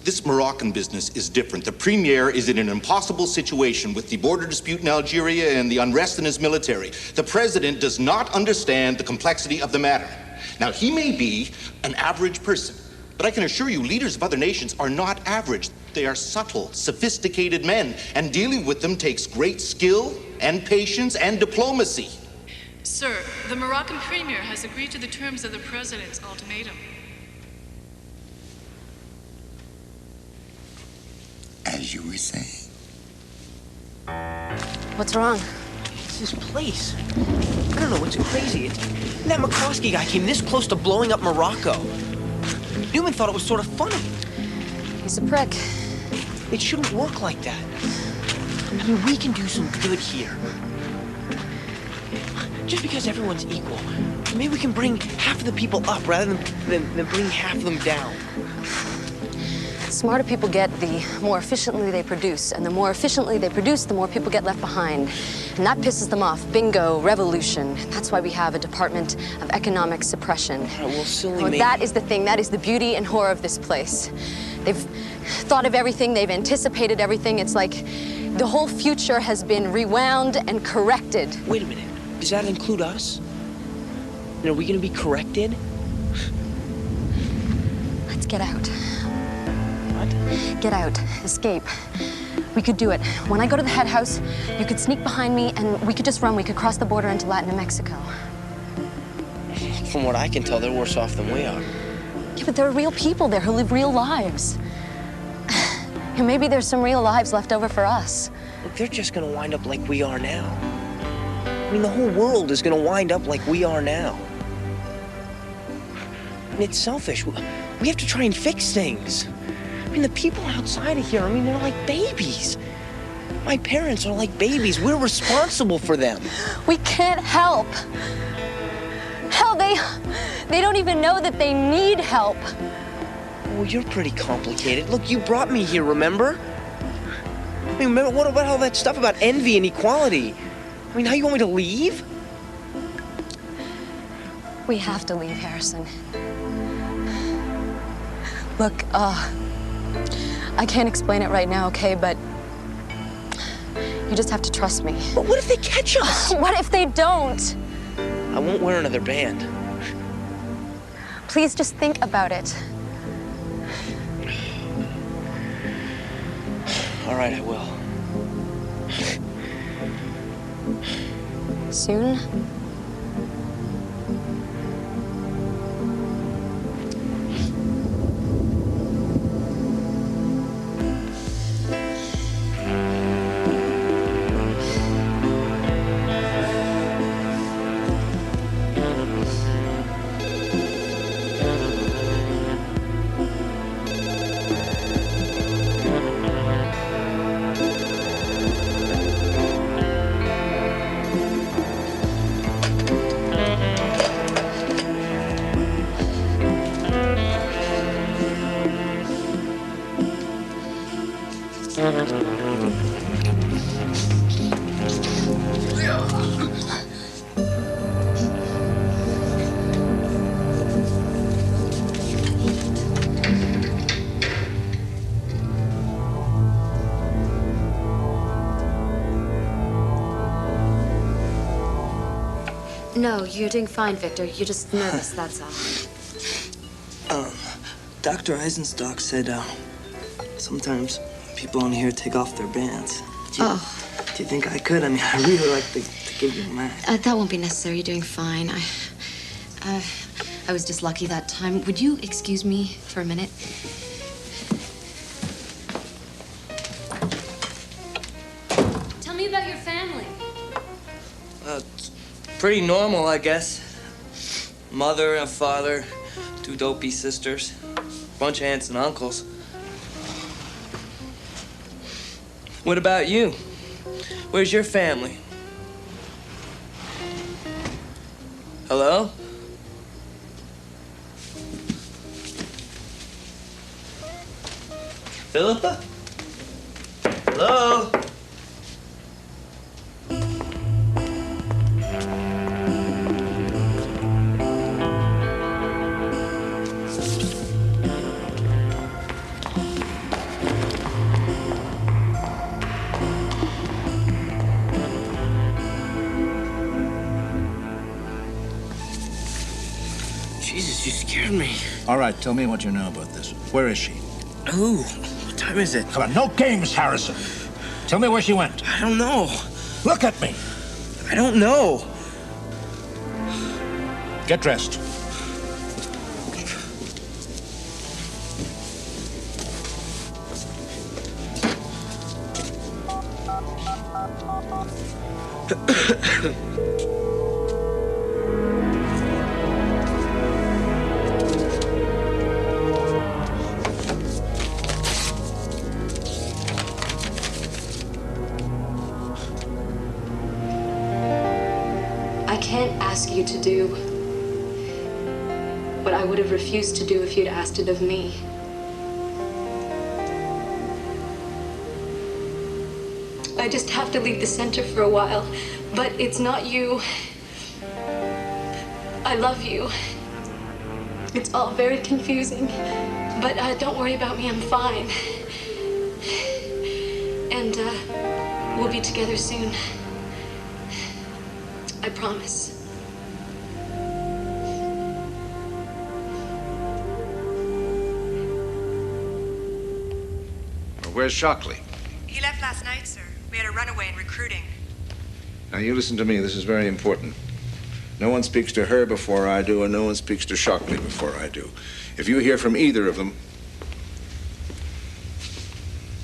This Moroccan business is different. The Premier is in an impossible situation with the border dispute in Algeria and the unrest in his military. The President does not understand the complexity of the matter. Now, he may be an average person, but I can assure you leaders of other nations are not average. They are subtle, sophisticated men, and dealing with them takes great skill and patience and diplomacy. Sir, the Moroccan Premier has agreed to the terms of the President's ultimatum. As you were saying. What's wrong? It's this place. I don't know, it's crazy. That McCloskey guy came this close to blowing up Morocco. Newman thought it was sort of funny. He's a prick. It shouldn't work like that. I mean, we can do some good here. Just because everyone's equal, maybe we can bring half of the people up rather than bring half of them down. The smarter people get, the more efficiently they produce. And the more efficiently they produce, the more people get left behind. And that pisses them off. Bingo, revolution. That's why we have a Department of Economic Suppression. Well, silly Oh, me. that is the thing. That is the beauty and horror of this place. They've thought of everything. They've anticipated everything. It's like the whole future has been rewound and corrected. Wait a minute. Does that include us? And are we going to be corrected? Let's get out. What? Get out. Escape. We could do it. When I go to the head house, you could sneak behind me and we could just run. We could cross the border into Latin Mexico. From what I can tell, they're worse off than we are. Yeah, but there are real people there who live real lives. And maybe there's some real lives left over for us. Look, they're just going to wind up like we are now. I mean, the whole world is going to wind up like we are now. I mean, it's selfish. We have to try and fix things. I mean, the people outside of here, I mean, they're like babies. My parents are like babies. We're responsible for them. We can't help. Hell, they don't even know that they need help. Well, you're pretty complicated. Look, you brought me here, remember? I mean, remember, what about all that stuff about envy and equality? I mean, how you want me to leave? We have to leave, Harrison. Look, I can't explain it right now, okay, but you just have to trust me. But what if they catch us? What if they don't? I won't wear another band. Please just think about it. All right, I will. Soon? No, you're doing fine, Victor. You're just nervous, that's all. Dr. Eisenstock said, sometimes people in here take off their bands. Do you think I could? I mean, I really like to give you a mag. That won't be necessary. You're doing fine. I was just lucky that time. Would you excuse me for a minute? Tell me about your family. It's pretty normal, I guess. Mother and father, 2 dopey sisters, bunch of aunts and uncles. What about you? Where's your family? Hello? Philippa? Hello? Jesus, you scared me. All right, tell me what you know about this. Where is she? Who? What time is it? Come on, no games, Harrison. Tell me where she went. I don't know. Look at me. I don't know. Get dressed. I can't ask you to do what I would have refused to do if you'd asked it of me. I just have to leave the center for a while, but it's not you. I love you. It's all very confusing, but don't worry about me, I'm fine. And we'll be together soon. I promise. Where's Shockley? He left last night, sir. We had a runaway in recruiting. Now, you listen to me. This is very important. No one speaks to her before I do, and no one speaks to Shockley before I do. If you hear from either of them...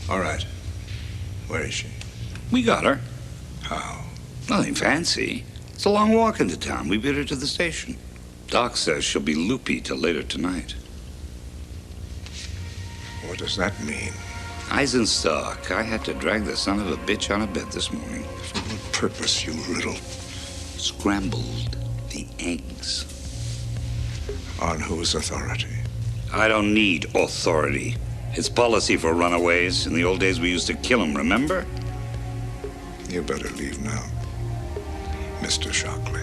All right. Where is she? We got her. How? Nothing fancy. It's a long walk into town. We beat her to the station. Doc says she'll be loopy till later tonight. What does that mean? Eisenstock, I had to drag the son of a bitch out of bed this morning. For what purpose, you little... Scrambled the eggs. On whose authority? I don't need authority. It's policy for runaways. In the old days, we used to kill them, remember? You better leave now, Mr. Shockley.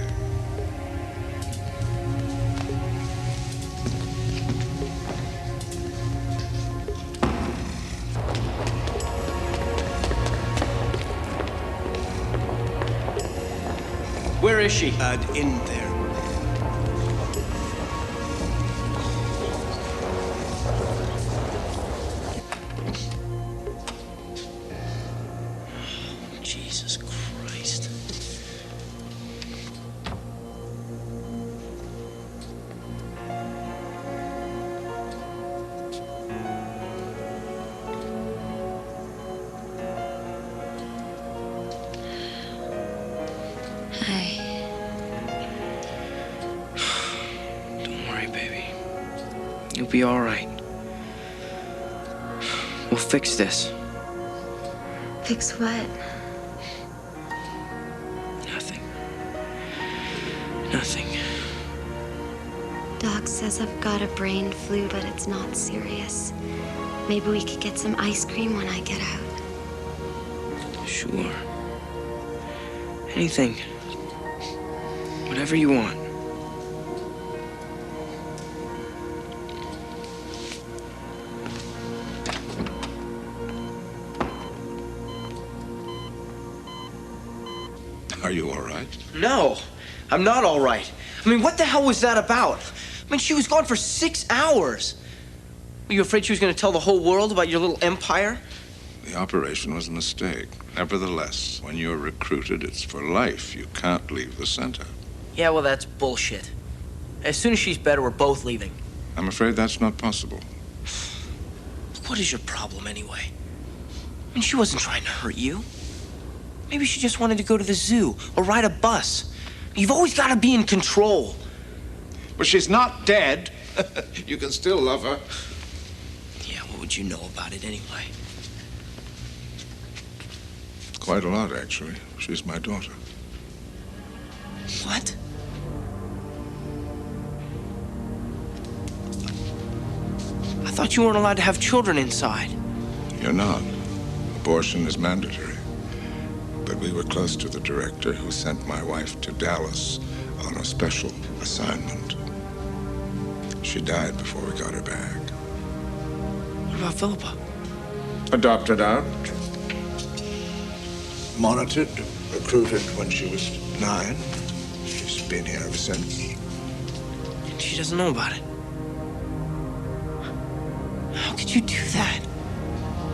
Where is she? In there. Jesus Christ. Hi. Don't worry, baby. You'll be all right. We'll fix this. Fix what? Nothing. Nothing. Doc says I've got a brain flu, but it's not serious. Maybe we could get some ice cream when I get out. Sure. Anything. Whatever you want. Are you all right? No, I'm not all right. I mean, what the hell was that about? I mean, she was gone for 6 hours. Were you afraid she was going to tell the whole world about your little empire? The operation was a mistake. Nevertheless, when you're recruited, it's for life. You can't leave the center. Yeah, well, that's bullshit. As soon as she's better, we're both leaving. I'm afraid that's not possible. What is your problem, anyway? I mean, she wasn't trying to hurt you. Maybe she just wanted to go to the zoo or ride a bus. You've always got to be in control. But she's not dead. You can still love her. Yeah, what would you know about it anyway? Quite a lot, actually. She's my daughter. What? I thought you weren't allowed to have children inside. You're not. Abortion is mandatory. But we were close to the director who sent my wife to Dallas on a special assignment. She died before we got her back. What about Philippa? Adopted out. Monitored, recruited when she was 9. She's been here ever since. She doesn't know about it. How could you do that?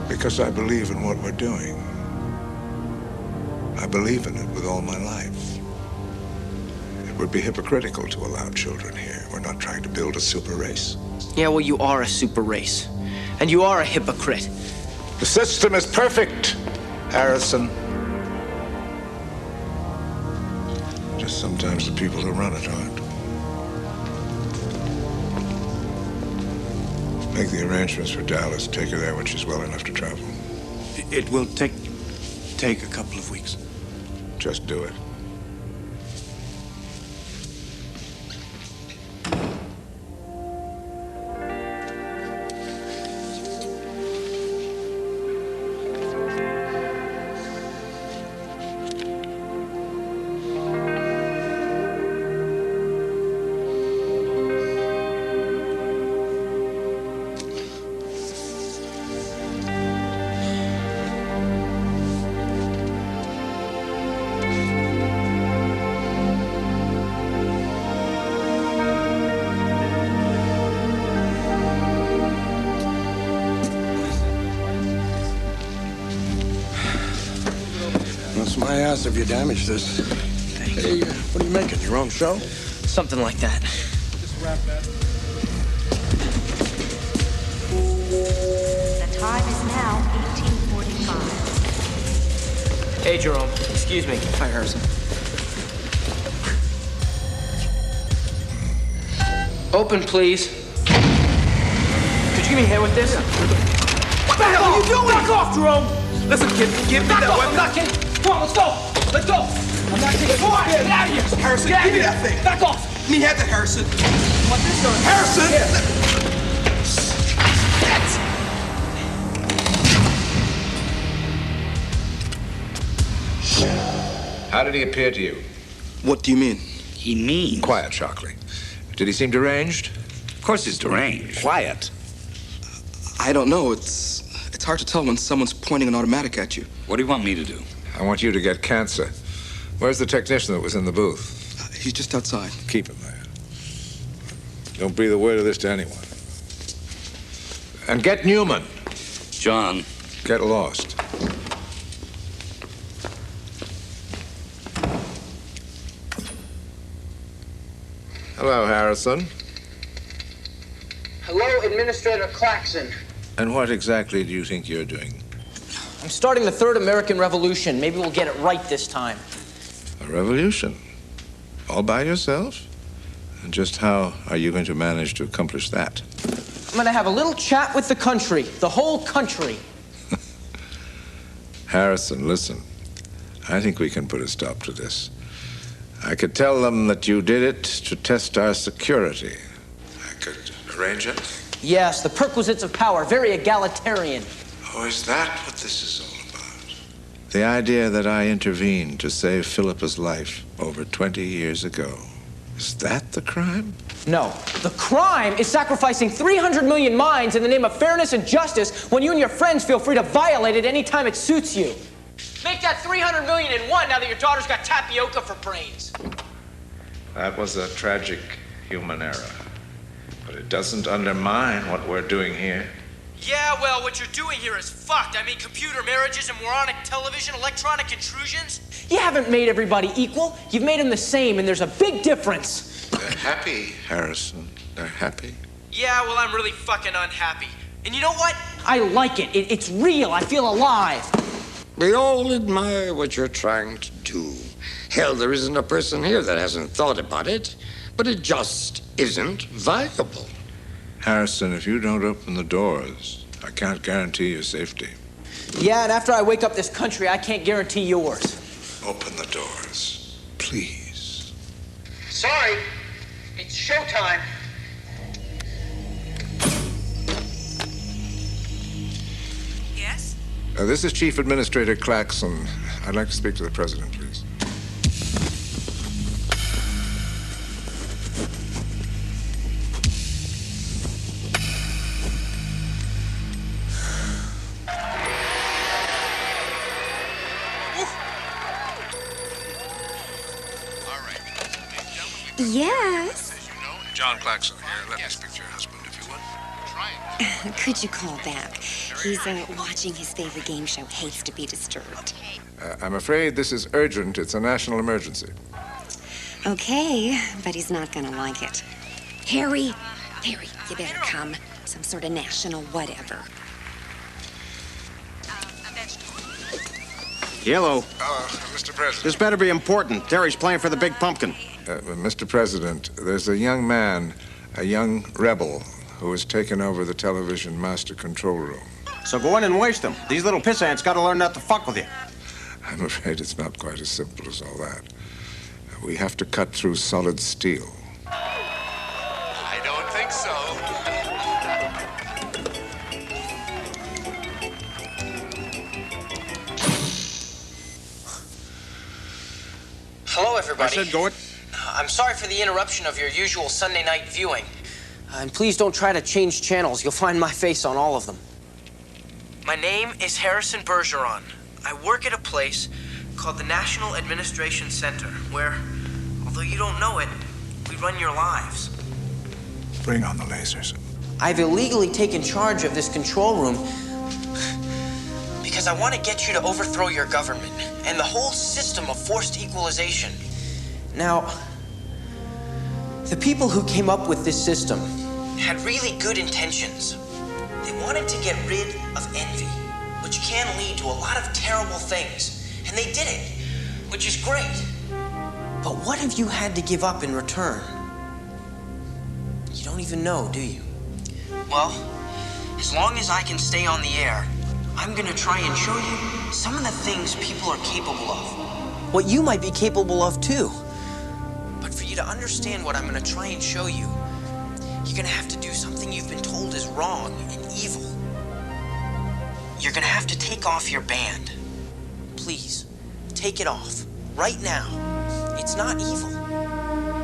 Because I believe in what we're doing. I believe in it with all my life. It would be hypocritical to allow children here. We're not trying to build a super race. Yeah, well, you are a super race. And you are a hypocrite. The system is perfect, Harrison. Just sometimes the people who run it aren't. Make the arrangements for Dallas. Take her there when she's well enough to travel. It will take a couple of weeks. Just do it. That's my ass if you damage this. Hey, what are you making? Your own show? Something like that. Just wrap that. The time is now 18:45. Hey, Jerome. Excuse me. Hi, Harrison. Open, please. Could you give me a hand with this? What the hell are you doing? Back off, Jerome! Listen, kid, give me that weapon. I'm not kidding. Come on, let's go. Let's go. I'm not kidding. Come on, get out of here. Harrison, Get out give me of here. that thing. Back off. Let me have that, Harrison. What this gun? Harrison! How did he appear to you? What do you mean? He means... Quiet, Shockley. Did he seem deranged? Of course he's deranged. Quiet. I don't know. It's hard to tell when someone's pointing an automatic at you. What do you want me to do? I want you to get cancer. Where's the technician that was in the booth? He's just outside. Keep him there. Don't breathe a word of this to anyone. And get Newman. John. Get lost. Hello, Harrison. Hello, Administrator Claxon. And what exactly do you think you're doing? I'm starting the Third American Revolution. Maybe we'll get it right this time. A revolution? All by yourself? And just how are you going to manage to accomplish that? I'm going to have a little chat with the country, the whole country. Harrison, listen. I think we can put a stop to this. I could tell them that you did it to test our security. I could arrange it. Yes, the perquisites of power, very egalitarian. Oh, is that what this is all about? The idea that I intervened to save Philippa's life over 20 years ago, is that the crime? No. The crime is sacrificing 300 million minds in the name of fairness and justice when you and your friends feel free to violate it anytime it suits you. Make that 300 million in one now that your daughter's got tapioca for brains. That was a tragic human error. But it doesn't undermine what we're doing here. Yeah, well, what you're doing here is fucked. I mean, computer marriages and moronic television, electronic intrusions. You haven't made everybody equal. You've made them the same, and there's a big difference. They're happy, Harrison. They're happy. Yeah, well, I'm really fucking unhappy. And you know what? I like it. It's real. I feel alive. We all admire what you're trying to do. Hell, there isn't a person here that hasn't thought about it, but it just isn't viable. Harrison, if you don't open the doors, I can't guarantee your safety. Yeah, and after I wake up this country, I can't guarantee yours. Open the doors, please. Sorry, it's showtime. Yes? This is Chief Administrator Claxon. I'd like to speak to the President, please. Yes? John Claxon here. Let me speak to your husband, if you would. Could you call back? He's watching his favorite game show, Hates to be Disturbed. I'm afraid this is urgent. It's a national emergency. Okay, but he's not gonna like it. Harry, you better come. Some sort of national whatever. Yellow. Mr. President. This better be important. Terry's playing for the big pumpkin. Mr. President, there's a young man, a young rebel, who has taken over the television master control room. So go in and waste them. These little piss ants gotta learn not to fuck with you. I'm afraid it's not quite as simple as all that. We have to cut through solid steel. I don't think so. Hello, everybody. I said go it. I'm sorry for the interruption of your usual Sunday night viewing. And please don't try to change channels. You'll find my face on all of them. My name is Harrison Bergeron. I work at a place called the National Administration Center, where, although you don't know it, we run your lives. Bring on the lasers. I've illegally taken charge of this control room because I want to get you to overthrow your government and the whole system of forced equalization. Now, the people who came up with this system had really good intentions. They wanted to get rid of envy, which can lead to a lot of terrible things. And they did it, which is great. But what have you had to give up in return? You don't even know, do you? Well, as long as I can stay on the air, I'm gonna try and show you some of the things people are capable of. What you might be capable of, too. But for you to understand what I'm gonna try and show you, you're gonna have to do something you've been told is wrong and evil. You're gonna have to take off your band. Please, take it off. Right now. It's not evil.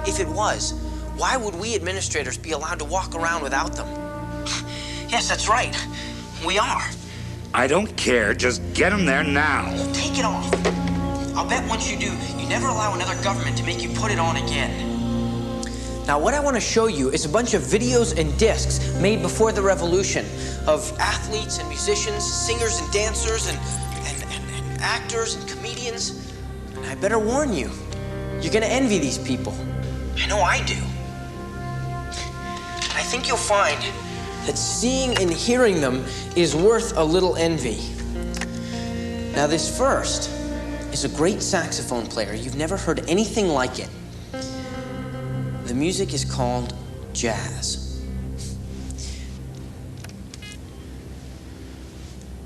If it was, why would we administrators be allowed to walk around without them? Yes, that's right. We are. I don't care. Just get him there now. Take it off. I'll bet once you do, you never allow another government to make you put it on again. Now, what I want to show you is a bunch of videos and discs made before the revolution of athletes and musicians, singers and dancers and actors and comedians. And I better warn you, you're going to envy these people. I know I do. I think you'll find that seeing and hearing them is worth a little envy. Now, this first is a great saxophone player. You've never heard anything like it. The music is called jazz.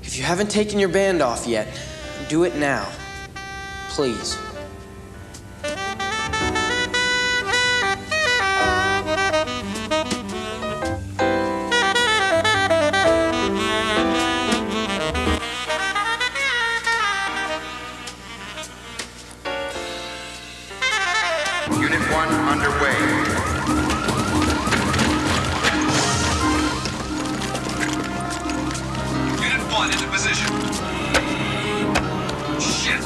If you haven't taken your band off yet, do it now, please. 1 underway. Unit 1 into position. Shit.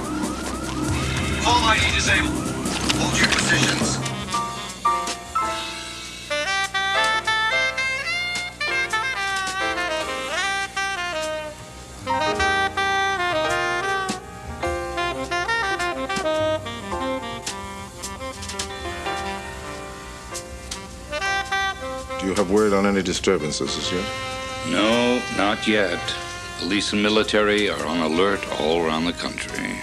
All ID disabled. Hold your positions. Do you have word on any disturbances as yet? No, not yet. Police and military are on alert all around the country.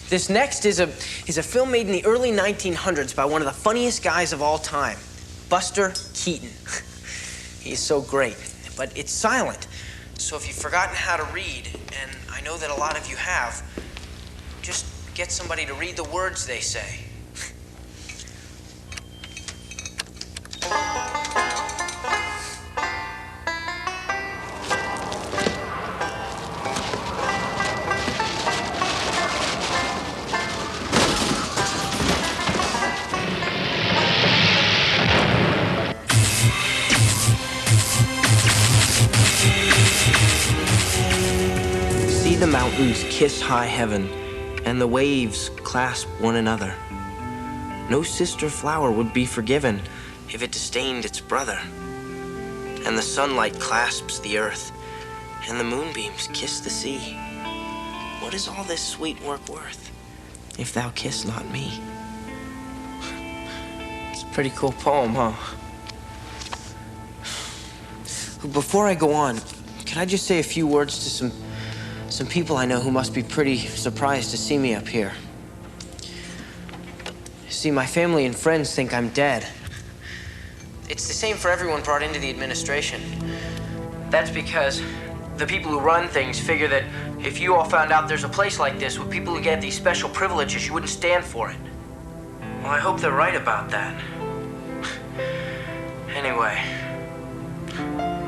This next is a film made in the early 1900s by one of the funniest guys of all time, Buster Keaton. He's so great, but it's silent. So if you've forgotten how to read, and I know that a lot of you have, just get somebody to read the words they say. The mountains kiss high heaven, and the waves clasp one another. No sister flower would be forgiven if it disdained its brother. And the sunlight clasps the earth, and the moonbeams kiss the sea. What is all this sweet work worth, if thou kiss not me? It's a pretty cool poem, huh? Before I go on, can I just say a few words to some people I know who must be pretty surprised to see me up here. See, my family and friends think I'm dead. It's the same for everyone brought into the administration. That's because the people who run things figure that if you all found out there's a place like this with people who get these special privileges, you wouldn't stand for it. Well, I hope they're right about that. Anyway.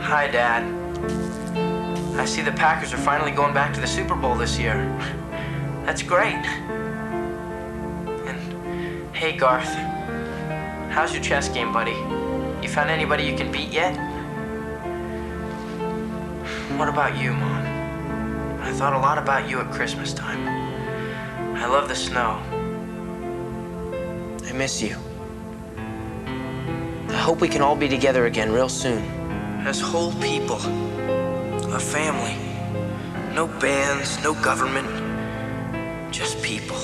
Hi, Dad. I see the Packers are finally going back to the Super Bowl this year. That's great. And hey, Garth, how's your chess game, buddy? You found anybody you can beat yet? What about you, Mom? I thought a lot about you at Christmas time. I love the snow. I miss you. I hope we can all be together again real soon. As whole people. A family. No bands, no government, just people.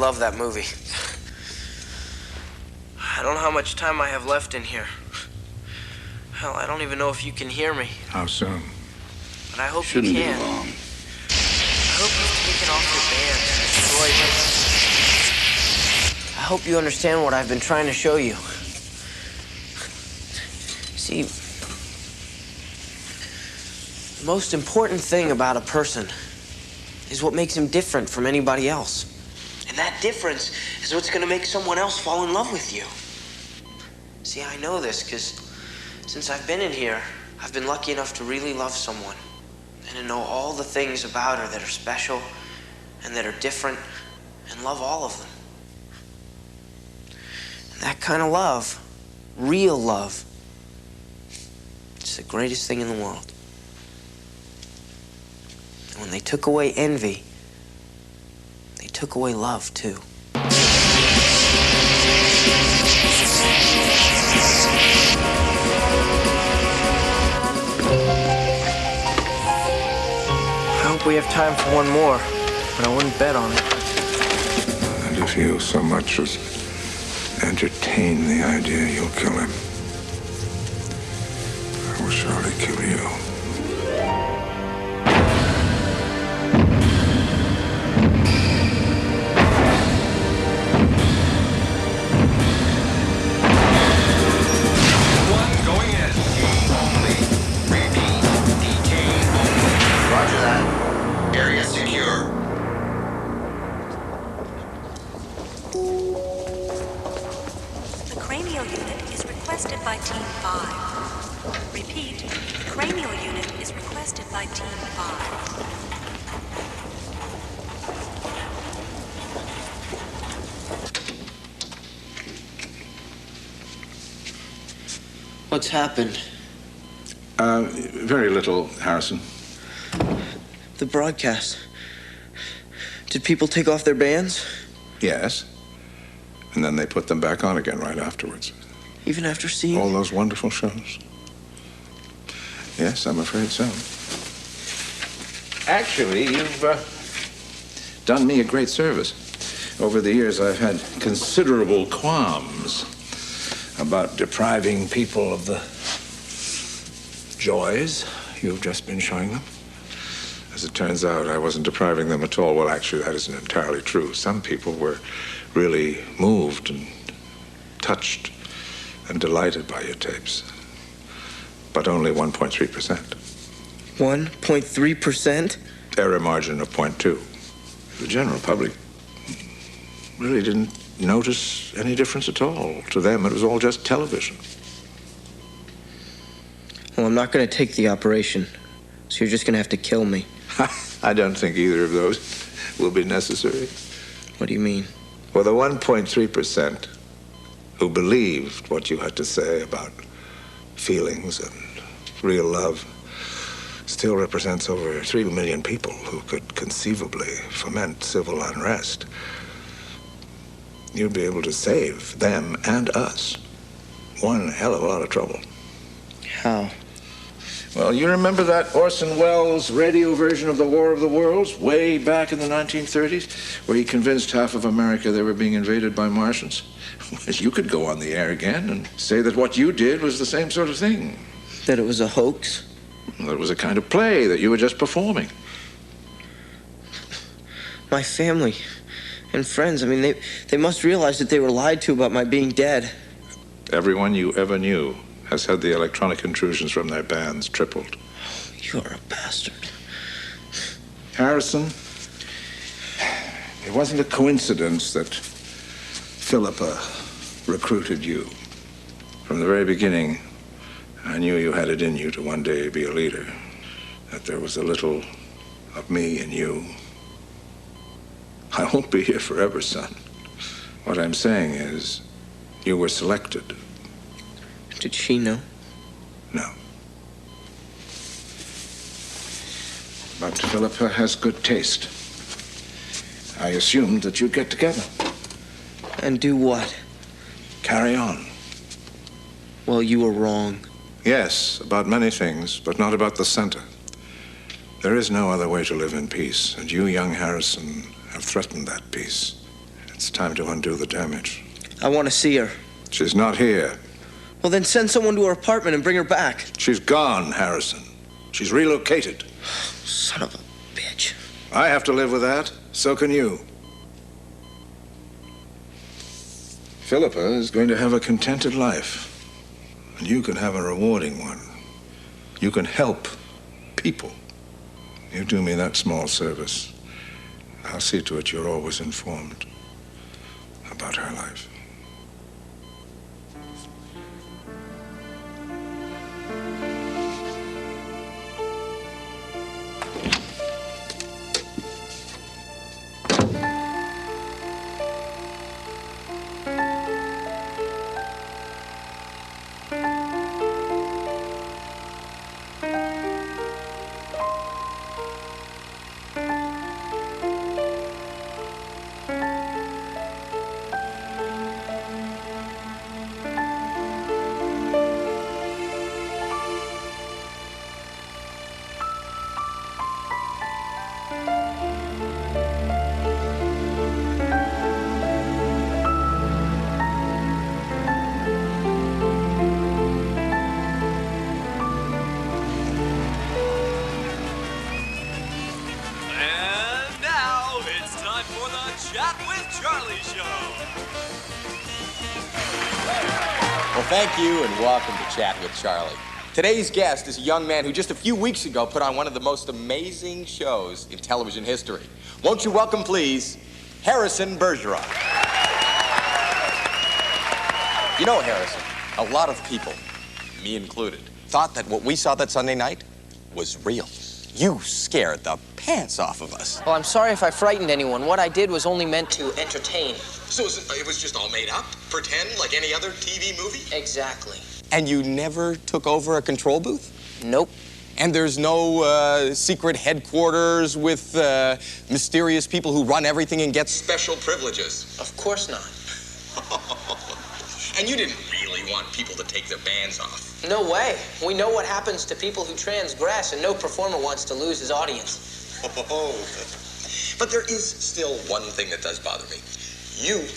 love that movie. I don't know how much time I have left in here. Hell, I don't even know if you can hear me. How soon? But I hope Shouldn't you be can. long. I hope you've taken off your bands and destroyed them. I hope you understand what I've been trying to show you. See, the most important thing about a person is what makes him different from anybody else. And that difference is what's going to make someone else fall in love with you. See, I know this because since I've been in here, I've been lucky enough to really love someone and to know all the things about her that are special and that are different and love all of them. And that kind of love, real love, it's the greatest thing in the world. And when they took away envy, they took away love, too. I hope we have time for one more, but I wouldn't bet on it. And if you so much as entertain the idea you'll kill him, I will surely kill you. Roger that. Area secure. The cranial unit is requested by Team 5. Repeat, the cranial unit is requested by Team 5. What's happened? Very little, Harrison. The broadcast. Did people take off their bands? Yes. And then they put them back on again right afterwards. Even after seeing all those wonderful shows? Yes, I'm afraid so. Actually, you've done me a great service. Over the years, I've had considerable qualms about depriving people of the joys you've just been showing them. As it turns out, I wasn't depriving them at all. Well, actually, that isn't entirely true. Some people were really moved and touched and delighted by your tapes. But only 1.3%. 1.3%? Error margin of 0.2. The general public really didn't notice any difference at all. To them, it was all just television. Well, I'm not going to take the operation, so you're just going to have to kill me. I don't think either of those will be necessary. What do you mean? Well, the 1.3% who believed what you had to say about feelings and real love still represents over 3 million people who could conceivably foment civil unrest. You'd be able to save them and us one hell of a lot of trouble. How? Well, you remember that Orson Welles radio version of the War of the Worlds way back in the 1930s, where he convinced half of America they were being invaded by Martians? Well, you could go on the air again and say that what you did was the same sort of thing. That it was a hoax? Well, it was a kind of play that you were just performing. My family and friends, I mean, they must realize that they were lied to about my being dead. Everyone you ever knew has had the electronic intrusions from their bands tripled. You're a bastard. Harrison, it wasn't a coincidence that Philippa recruited you. From the very beginning, I knew you had it in you to one day be a leader, that there was a little of me in you. I won't be here forever, son. What I'm saying is, you were selected. Did she know? No. But Philippa has good taste. I assumed that you'd get together. And do what? Carry on. Well, you were wrong. Yes, about many things, but not about the center. There is no other way to live in peace, and you, young Harrison, have threatened that peace. It's time to undo the damage. I want to see her. She's not here. Well, then send someone to her apartment and bring her back. She's gone, Harrison. She's relocated. Son of a bitch. I have to live with that. So can you. Philippa is going to have a contented life. And you can have a rewarding one. You can help people. You do me that small service. I'll see to it you're always informed about her life. Thank you and welcome to Chat with Charlie. Today's guest is a young man who just a few weeks ago put on one of the most amazing shows in television history. Won't you welcome, please, Harrison Bergeron. You know, Harrison, a lot of people, me included, thought that what we saw that Sunday night was real. You scared the pants off of us. Well, I'm sorry if I frightened anyone. What I did was only meant to entertain. So it was just all made up? Pretend like any other TV movie? Exactly. And you never took over a control booth? Nope. And there's no secret headquarters with mysterious people who run everything and get special privileges? Of course not. And you didn't really want people to take their bands off? No way. We know what happens to people who transgress, and no performer wants to lose his audience. Oh. But there is still one thing that does bother me. You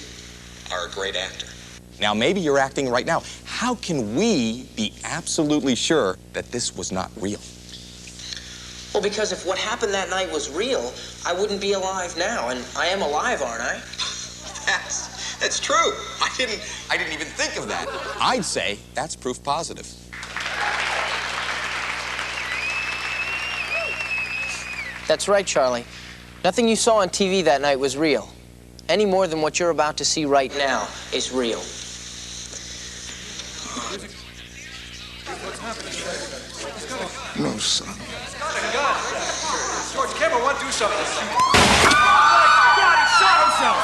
are a great actor. Now, maybe you're acting right now. How can we be absolutely sure that this was not real? Well, because if what happened that night was real, I wouldn't be alive now, and I am alive, aren't I? That's true. I didn't even think of that. I'd say that's proof positive. That's right, Charlie. Nothing you saw on TV that night was real. Any more than what you're about to see right now is real. No, son. George, camera one, do something. Oh, my God, he shot himself!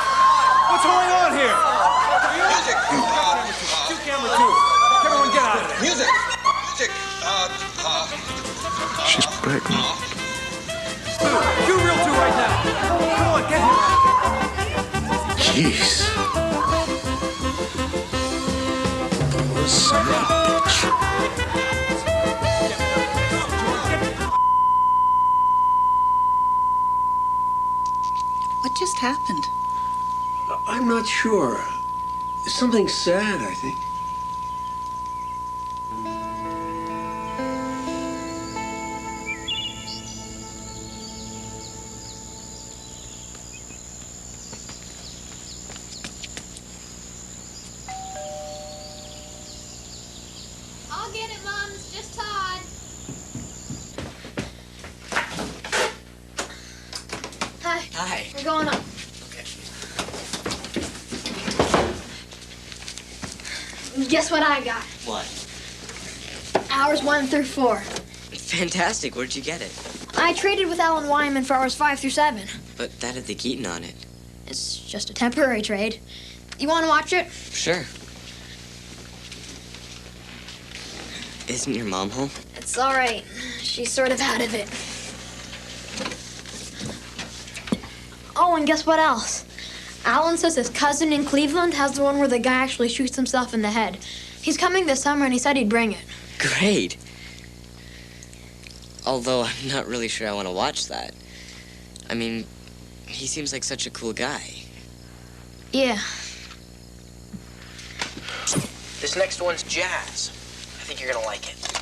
What's going on here? Music! Two camera two. Camera one, get out of there. Music! Music! She's pregnant. You real two right now. Come on, get him. Jeez. Son of a bitch. What just happened? I'm not sure. Something sad, I think. I'll get it, Mom. It's just Todd. Hi. Hi. We're going up. Guess what I got? What? Hours 1 through 4. Fantastic. Where'd you get it? I traded with Alan Wyman for hours 5 through 7. But that had the Keaton on it. It's just a temporary trade. You want to watch it? Sure. Isn't your mom home? It's all right. She's sort of out of it. Oh, and guess what else? Alan says his cousin in Cleveland has the one where the guy actually shoots himself in the head. He's coming this summer, and he said he'd bring it. Great. Although I'm not really sure I want to watch that. I mean, he seems like such a cool guy. Yeah. This next one's jazz. I think you're gonna like it.